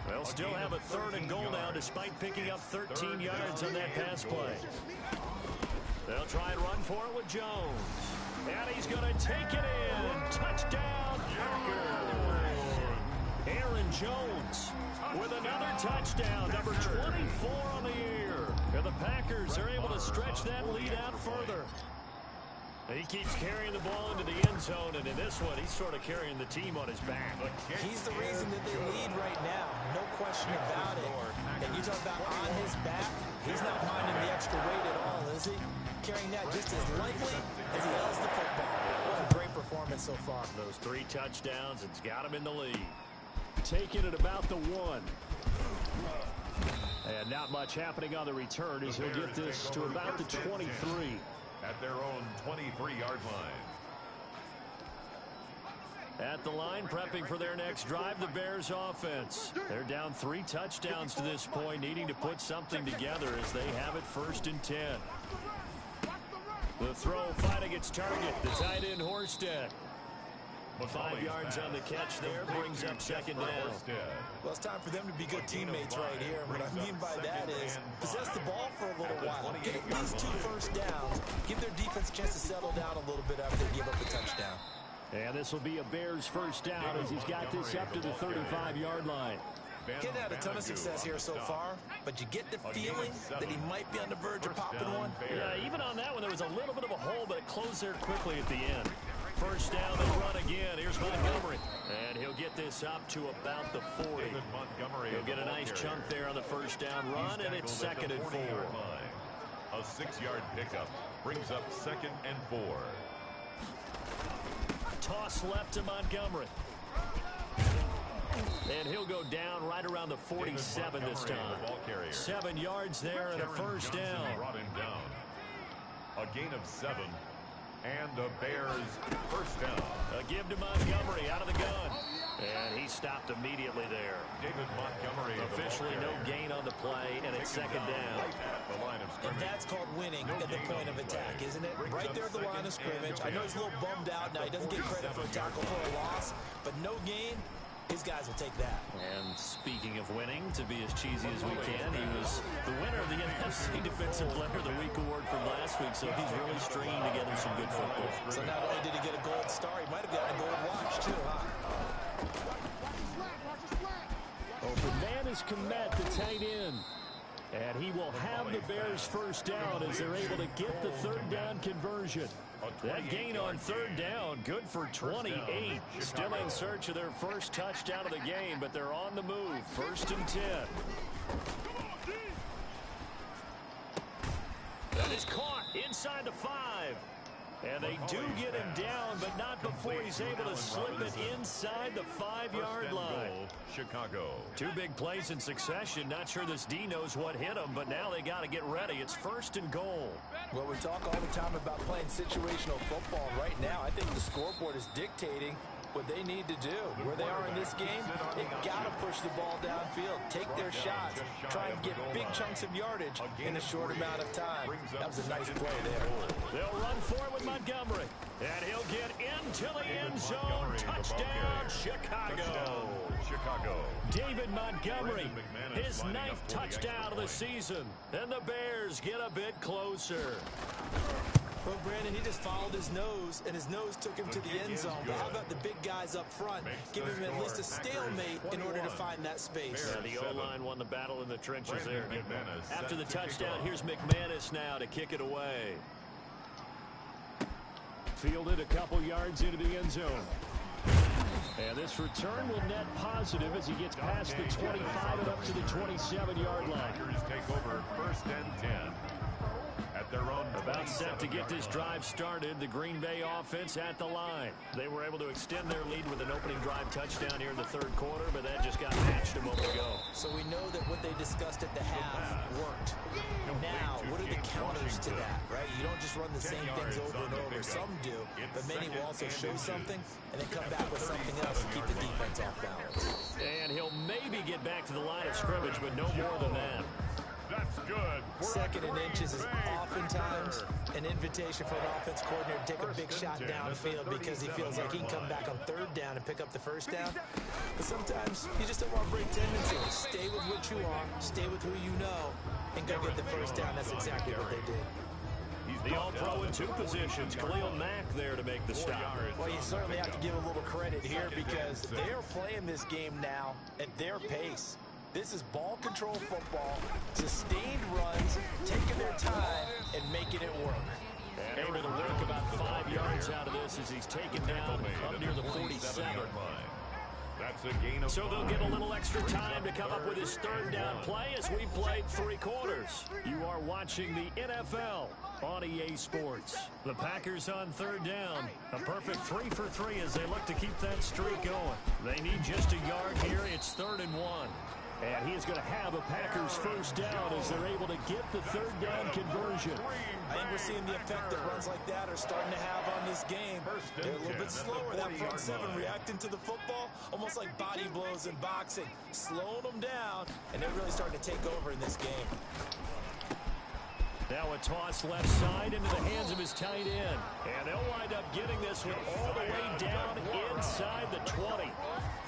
They'll still have a 3rd and goal now despite picking up 13 yards on that pass play. They'll try and run for it with Jones. And he's going to take it in. Touchdown, Packers. Jones with another touchdown, number 24 on the year. And the Packers are able to stretch that lead out further. He keeps carrying the ball into the end zone, and in this one, he's sort of carrying the team on his back. He's the reason that they lead right now. No question about it. And you talk about on his back, he's not minding the extra weight at all, is he? Carrying that just as lightly as he does the football. What a great performance so far. Those 3 touchdowns, it's got him in the lead. Taking it about the 1. And not much happening on the return as he'll get this to about the 23. At their own 23-yard line. At the line, prepping for their next drive, the Bears offense. They're down 3 touchdowns to this point, needing to put something together as they have it 1st and 10. The throw finding its target, the tight end Horsted. 5 yards on the catch there, brings up 2nd down. Well, it's time for them to be good teammates right here. What I mean by that is possess the ball for a little while. Get at least 2 first downs. Give their defense a chance to settle down a little bit after they give up a touchdown. And this will be a Bears first down as he's got this up to the 35-yard line. Getting had a ton of success here so far, but you get the feeling that he might be on the verge of popping one. Yeah, even on that one, there was a little bit of a hole, but it closed there quickly at the end. First down, they run again. Here's Montgomery. And he'll get this up to about the 40. He'll get a nice chunk there on the first down run, and it's 2nd and 4. A 6-yard pickup brings up 2nd and 4. Toss left to Montgomery. And he'll go down right around the 47 this time. 7 yards there and a first down. Brought him down. A gain of 7. And the Bears first down. A give to Montgomery out of the gun. And he stopped immediately there. David Montgomery. Officially no gain on the play, and it's 2nd down. Right at the line of scrimmage. And that's called winning at the point of attack, isn't it? Right there at the line of scrimmage. I know he's a little bummed out now. He doesn't get credit for a tackle for a loss, but no gain. His guys will take that. And speaking of winning, to be as cheesy as we can, he was the winner of the NFC Defensive Player of the Week award from last week, so he's really stringing together some good football. So not only did he get a gold star, he might have gotten a gold watch too, huh? Open man is Komet, the tight end. And he will have the Bears first down as they're able to get the 3rd down conversion. That gain on 3rd down, good for 28. Still in search of their first touchdown of the game, but they're on the move. 1st and 10. That is caught inside the 5. And they do get him down, but not before he's able to slip it inside the 5-yard line. Chicago. 2 big plays in succession. Not sure this D knows what hit him, but now they got to get ready. It's 1st and goal. Well, we talk all the time about playing situational football. Right now, I think the scoreboard is dictating what they need to do. Where they are in this game, they've got to push the ball downfield, take their shots, try and get big chunks of yardage in a short amount of time. That was a nice play there. They'll run for it with Montgomery. And he'll get into the end zone. Touchdown, Chicago. David Montgomery, his 9th touchdown of the season. And the Bears get a bit closer. Well, Brandon, he just followed his nose, and his nose took him to the end zone. But how about the big guys up front? Give him at least a stalemate in order to find that space. Yeah, the O-line won the battle in the trenches there. After the touchdown, here's McManus now to kick it away. Fielded a couple yards into the end zone. And this return will net positive as he gets past the 25 and up to the 27-yard line. Packers take over 1st and 10. At their own about set to get this drive started. The Green Bay offense at the line. They were able to extend their lead with an opening drive touchdown here in the 3rd quarter, but that just got matched a moment ago. So we know that what they discussed at the half worked. Now, what are the counters to that, right? You don't just run the same things over and over. Some do, but many will also show something and then come back with something else to keep the defense off balance. And he'll maybe get back to the line of scrimmage, but no more than that. That's good. 2nd and inches is oftentimes an invitation for an offense coordinator to take a big shot downfield because he feels like he can come back on 3rd down and pick up the first down. But sometimes you just don't want to break tendencies. Stay with what you are, stay with who you know, and go get the first down. That's exactly what they did. The All-Pro in 2 positions. Khalil Mack there to make the stop. Well, you certainly have to give a little credit here because they're playing this game now at their pace. This is ball control football, sustained runs, taking their time and making it work. And able to work about 5 yards out of this as he's taken down up near the 47. That's a gain of So they'll get a little extra time to come up with his 3rd down play as we played 3 quarters. You are watching the NFL on EA Sports. The Packers on 3rd down. A perfect 3 for 3 as they look to keep that streak going. They need just a yard here. It's 3rd and 1. And he is going to have a Packers 1st down as they're able to get the 3rd down conversion. I think we're seeing the effect that runs like that are starting to have on this game. They're a little bit slower. That front 7 reacting to the football, almost like body blows in boxing, slowing them down, and they're really starting to take over in this game. Now a toss left side into the hands of his tight end. And they'll wind up getting this one all the way down inside the 20.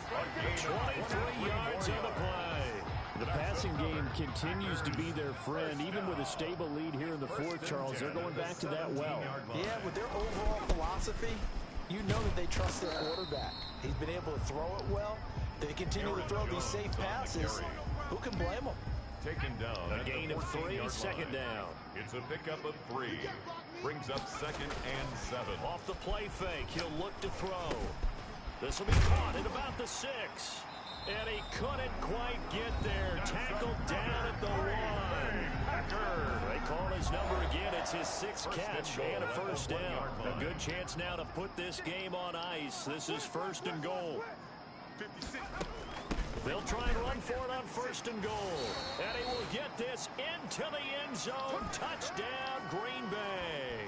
23 yards on the play. The passing game continues to be their friend. Even with a stable lead here in the 4th, Charles, they're going back to that well. Yeah, with their overall philosophy, you know that they trust their quarterback. He's been able to throw it well. They continue to throw these safe passes. Who can blame them? Taken down. A gain of 3, 2nd down. It's a pickup of 3. Brings up 2nd and 7. Off the play fake, he'll look to throw. This will be caught at about the 6. And he couldn't quite get there. Tackled down at the 1. They call his number again. It's his 6th catch and a 1st down. A good chance now to put this game on ice. This is 1st and goal. They'll try and run for it on 1st and goal. And he will get this into the end zone. Touchdown, Green Bay.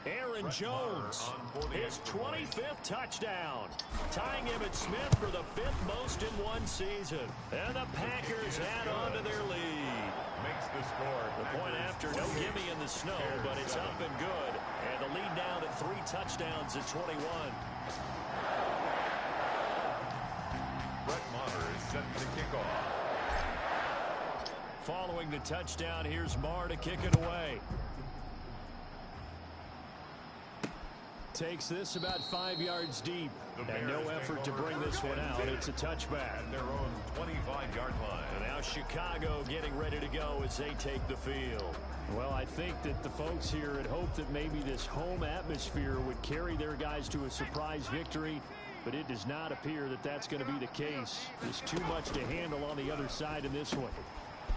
Aaron Jones, his 25th touchdown, tying Emmitt Smith for the 5th most in one season. And the Packers add on to their lead. Makes the score. The point after, no gimme in the snow, but it's up and good. And the lead now to 3 touchdowns at 21. Brett Maher is set to kick off. Following the touchdown, here's Maher to kick it away. Takes this about 5 yards deep. And no effort to bring this one out. It's a touchback. At their own 25-yard line. And now Chicago getting ready to go as they take the field. Well, I think that the folks here had hoped that maybe this home atmosphere would carry their guys to a surprise victory. But it does not appear that that's going to be the case. There's too much to handle on the other side in this one.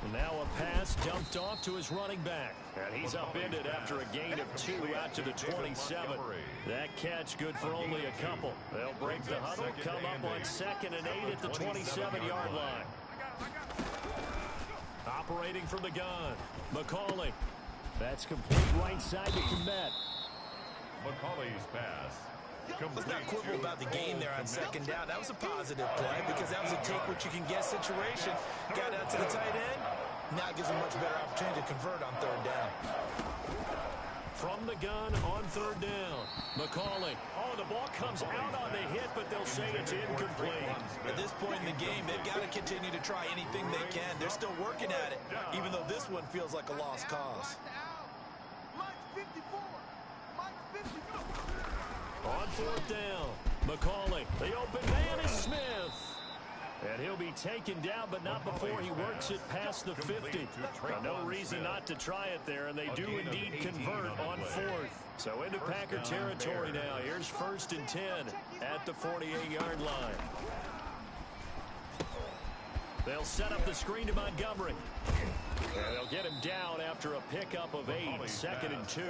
And now a pass dumped off to his running back. And he's upended after a gain of 2 out to the 27. That catch good for only a couple. They'll break the huddle, come up on 2nd and 8 at the 27-yard line. Operating from the gun, McCauley. That's complete right side to Komet. McCauley's pass. Let's not quibble about the gain there on 2nd down. That was a positive play because that was a take-what-you-can-get situation. Got out to the tight end. Now it gives him much better opportunity to convert on 3rd down. From the gun on 3rd down, McCauley. Oh, the ball comes out on the hit, but they'll say it's incomplete. At this point in the game, they've got to continue to try anything they can. They're still working at it, even though this one feels like a lost cause. On 4th down, McCauley. The open man is Smith. And he'll be taken down, but not before he works it past the 50. No reason not to try it there, and they do indeed convert on 4th. So into Packer territory now. Here's 1st and 10 at the 48-yard line. They'll set up the screen to Montgomery. And they'll get him down after a pickup of 8, 2nd and 2.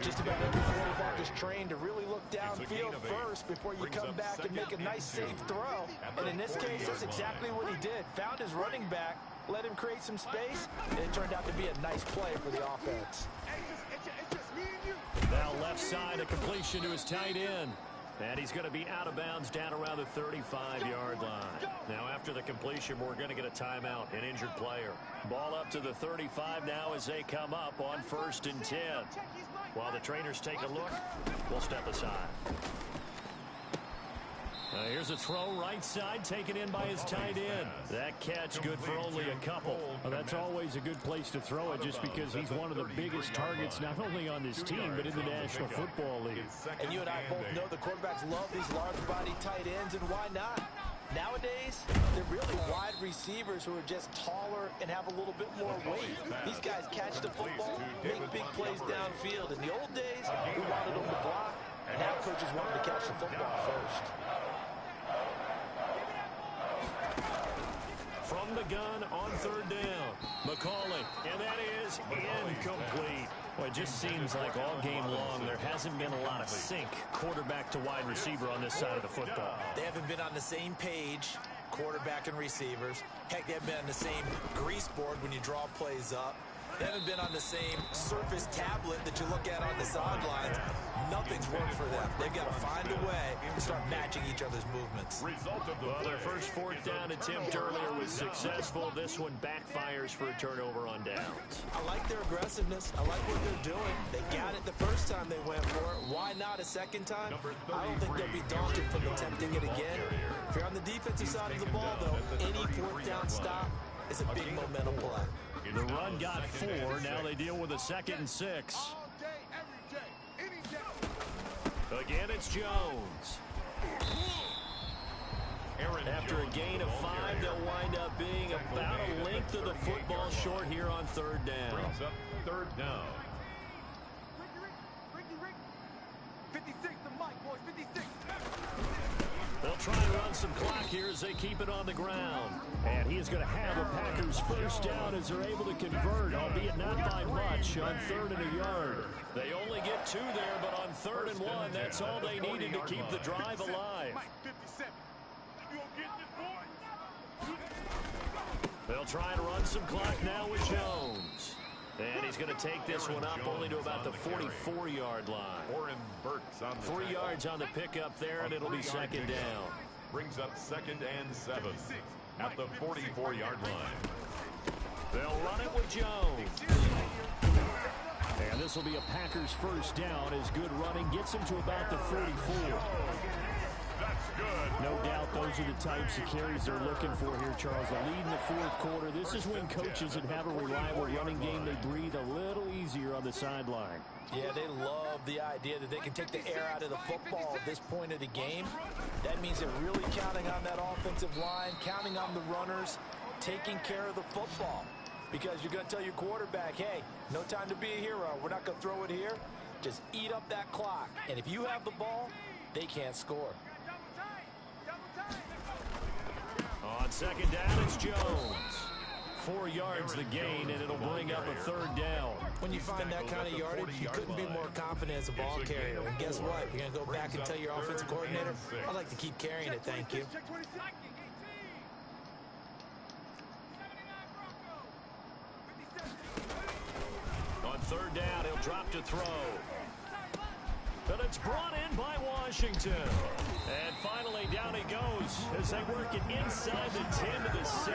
Just about every quarterback is trained to really look downfield first before you come back and make a nice, safe throw. And in this case, that's exactly what he did. Found his running back, let him create some space, and it turned out to be a nice play for the offense. Now left side, a completion to his tight end. And he's going to be out of bounds down around the 35-yard line. Now after the completion, we're going to get a timeout, an injured player. Ball up to the 35 now as they come up on 1st and 10. While the trainers take a look, we'll step aside. Here's Here's a throw right side taken in by his tight end. That catch good for only a couple. Well, that's always a good place to throw it just because he's one of the biggest targets not only on this team but in the National Football League. And you and I both know the quarterbacks love these large body tight ends, and why not? Nowadays, they're really wide receivers who are just taller and have a little bit more weight. These guys catch the football, make big plays downfield. In the old days, we wanted them to block. Now coaches want them to catch the football first. From the gun on third down, McCauley, and that is incomplete. Well, it just seems like all game long there hasn't been a lot of sync quarterback to wide receiver on this side of the football. They haven't been on the same page, quarterback and receivers. Heck, they haven't been on the same grease board when you draw plays up. They haven't been on the same Surface tablet that you look at on the sidelines. Nothing's worked for them. They've got to find a way to start matching each other's movements. Well, their first fourth down attempt earlier was successful. This one backfires for a turnover on downs. I like their aggressiveness. I like what they're doing. They got it the first time they went for it. Why not a second time? I don't think they'll be daunted from attempting it again. If you're on the defensive side of the ball, though, any fourth down stop is a big momentum play. The run got 4. Now they deal with a 2nd and 6. All day, every day, any day. Again, it's Jones. After a gain of 5, they'll wind up being about a length of the football short here on third down. Brings up third down. Ricky. 56 to Mike, boys, 56. They'll try and run some clock here as they keep it on the ground. And he is going to have a Packers first down as they're able to convert, albeit not by much, on 3rd and a yard. They only get 2 there, but on 3rd and 1, that's all they needed to keep the drive alive. Mike, 57. You gonna get this, boy? They'll try and run some clock now with Jones. And he's going to take this one up only to about the 44-yard line. Warren Burks on the 3 yards on the pickup there, and it'll be 2nd down. Brings up 2nd and 7 at the 44-yard line. They'll run it with Jones. And this will be a Packers first down as good running gets him to about the 44. That's good. No doubt those are the types of carries they're looking for here, Charles. The lead in the 4th quarter. This is when coaches that have a reliable running game, they breathe a little easier on the sideline. Yeah, they love the idea that they can take the air out of the football at this point of the game. That means they're really counting on that offensive line, counting on the runners, taking care of the football. Because you're going to tell your quarterback, hey, no time to be a hero. We're not going to throw it here. Just eat up that clock. And if you have the ball, they can't score. On 2nd down, it's Jones. 4 yards the gain, and it'll bring up a 3rd down. When you find that kind of yardage, you couldn't be more confident as a ball carrier. And guess what? You're going to go back and tell your offensive coordinator, I'd like to keep carrying it, thank you. On 3rd down, he'll drop to throw. But it's brought in by Washington. And finally, down he goes as they work it inside the 10 to the 7.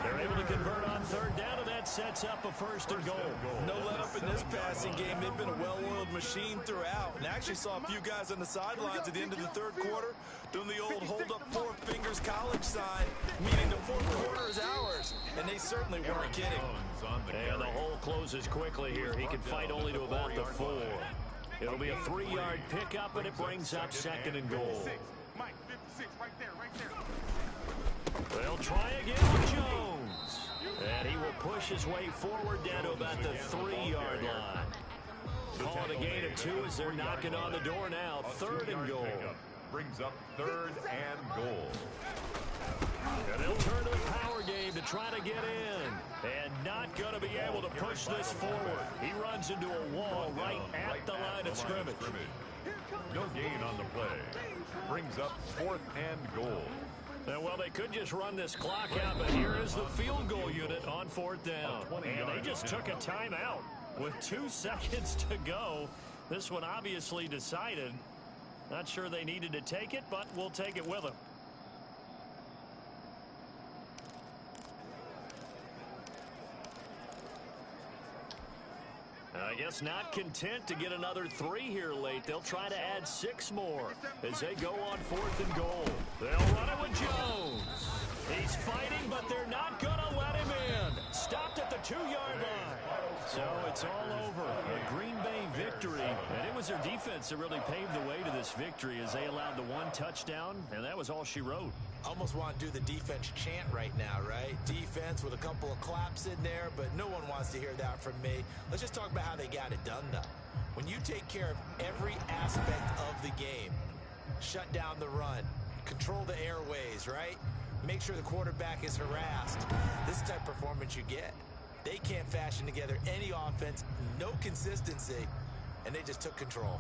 They're able to convert on 3rd down, and that sets up a 1st and goal. No let up in this passing game. They've been a well-oiled machine throughout. And I actually saw a few guys on the sidelines at the end of the 3rd quarter doing the old hold up 4 fingers college sign, meaning the 4th quarter is ours. And they certainly weren't kidding. And the hole closes quickly here. He can fight only to about the 4. It'll be a 3-yard pickup, and it brings up 2nd and goal. Mike, 56, right there. They'll try again with Jones. And he will push his way forward down to about the 3-yard line. Call it a gain of 2 as they're knocking on the door now. 3rd and goal. Brings up 3rd and goal. And they'll turn to the power game to try to get in. And not going to be able to push this forward. He runs into a wall right at the line of scrimmage. No gain on the play. Brings up 4th and goal. And, well, they could just run this clock out, but here is the field goal unit on 4th down. And they just took a timeout with 2 seconds to go. This one obviously decided. Not sure they needed to take it, but we'll take it with them. I guess not content to get another 3 here late. They'll try to add 6 more as they go on 4th and goal. He's fighting, but they're not going to let him in. Stopped at the 2-yard line. So it's all over. A Green Bay victory. And it was their defense that really paved the way to this victory as they allowed the 1 touchdown, and that was all she wrote. Almost want to do the defense chant right now, right? Defense with a couple of claps in there, but no one wants to hear that from me. Let's just talk about how they got it done, though. When you take care of every aspect of the game, shut down the run, control the airways, right? Make sure the quarterback is harassed. This type of performance you get. They can't fashion together any offense, no consistency, and they just took control.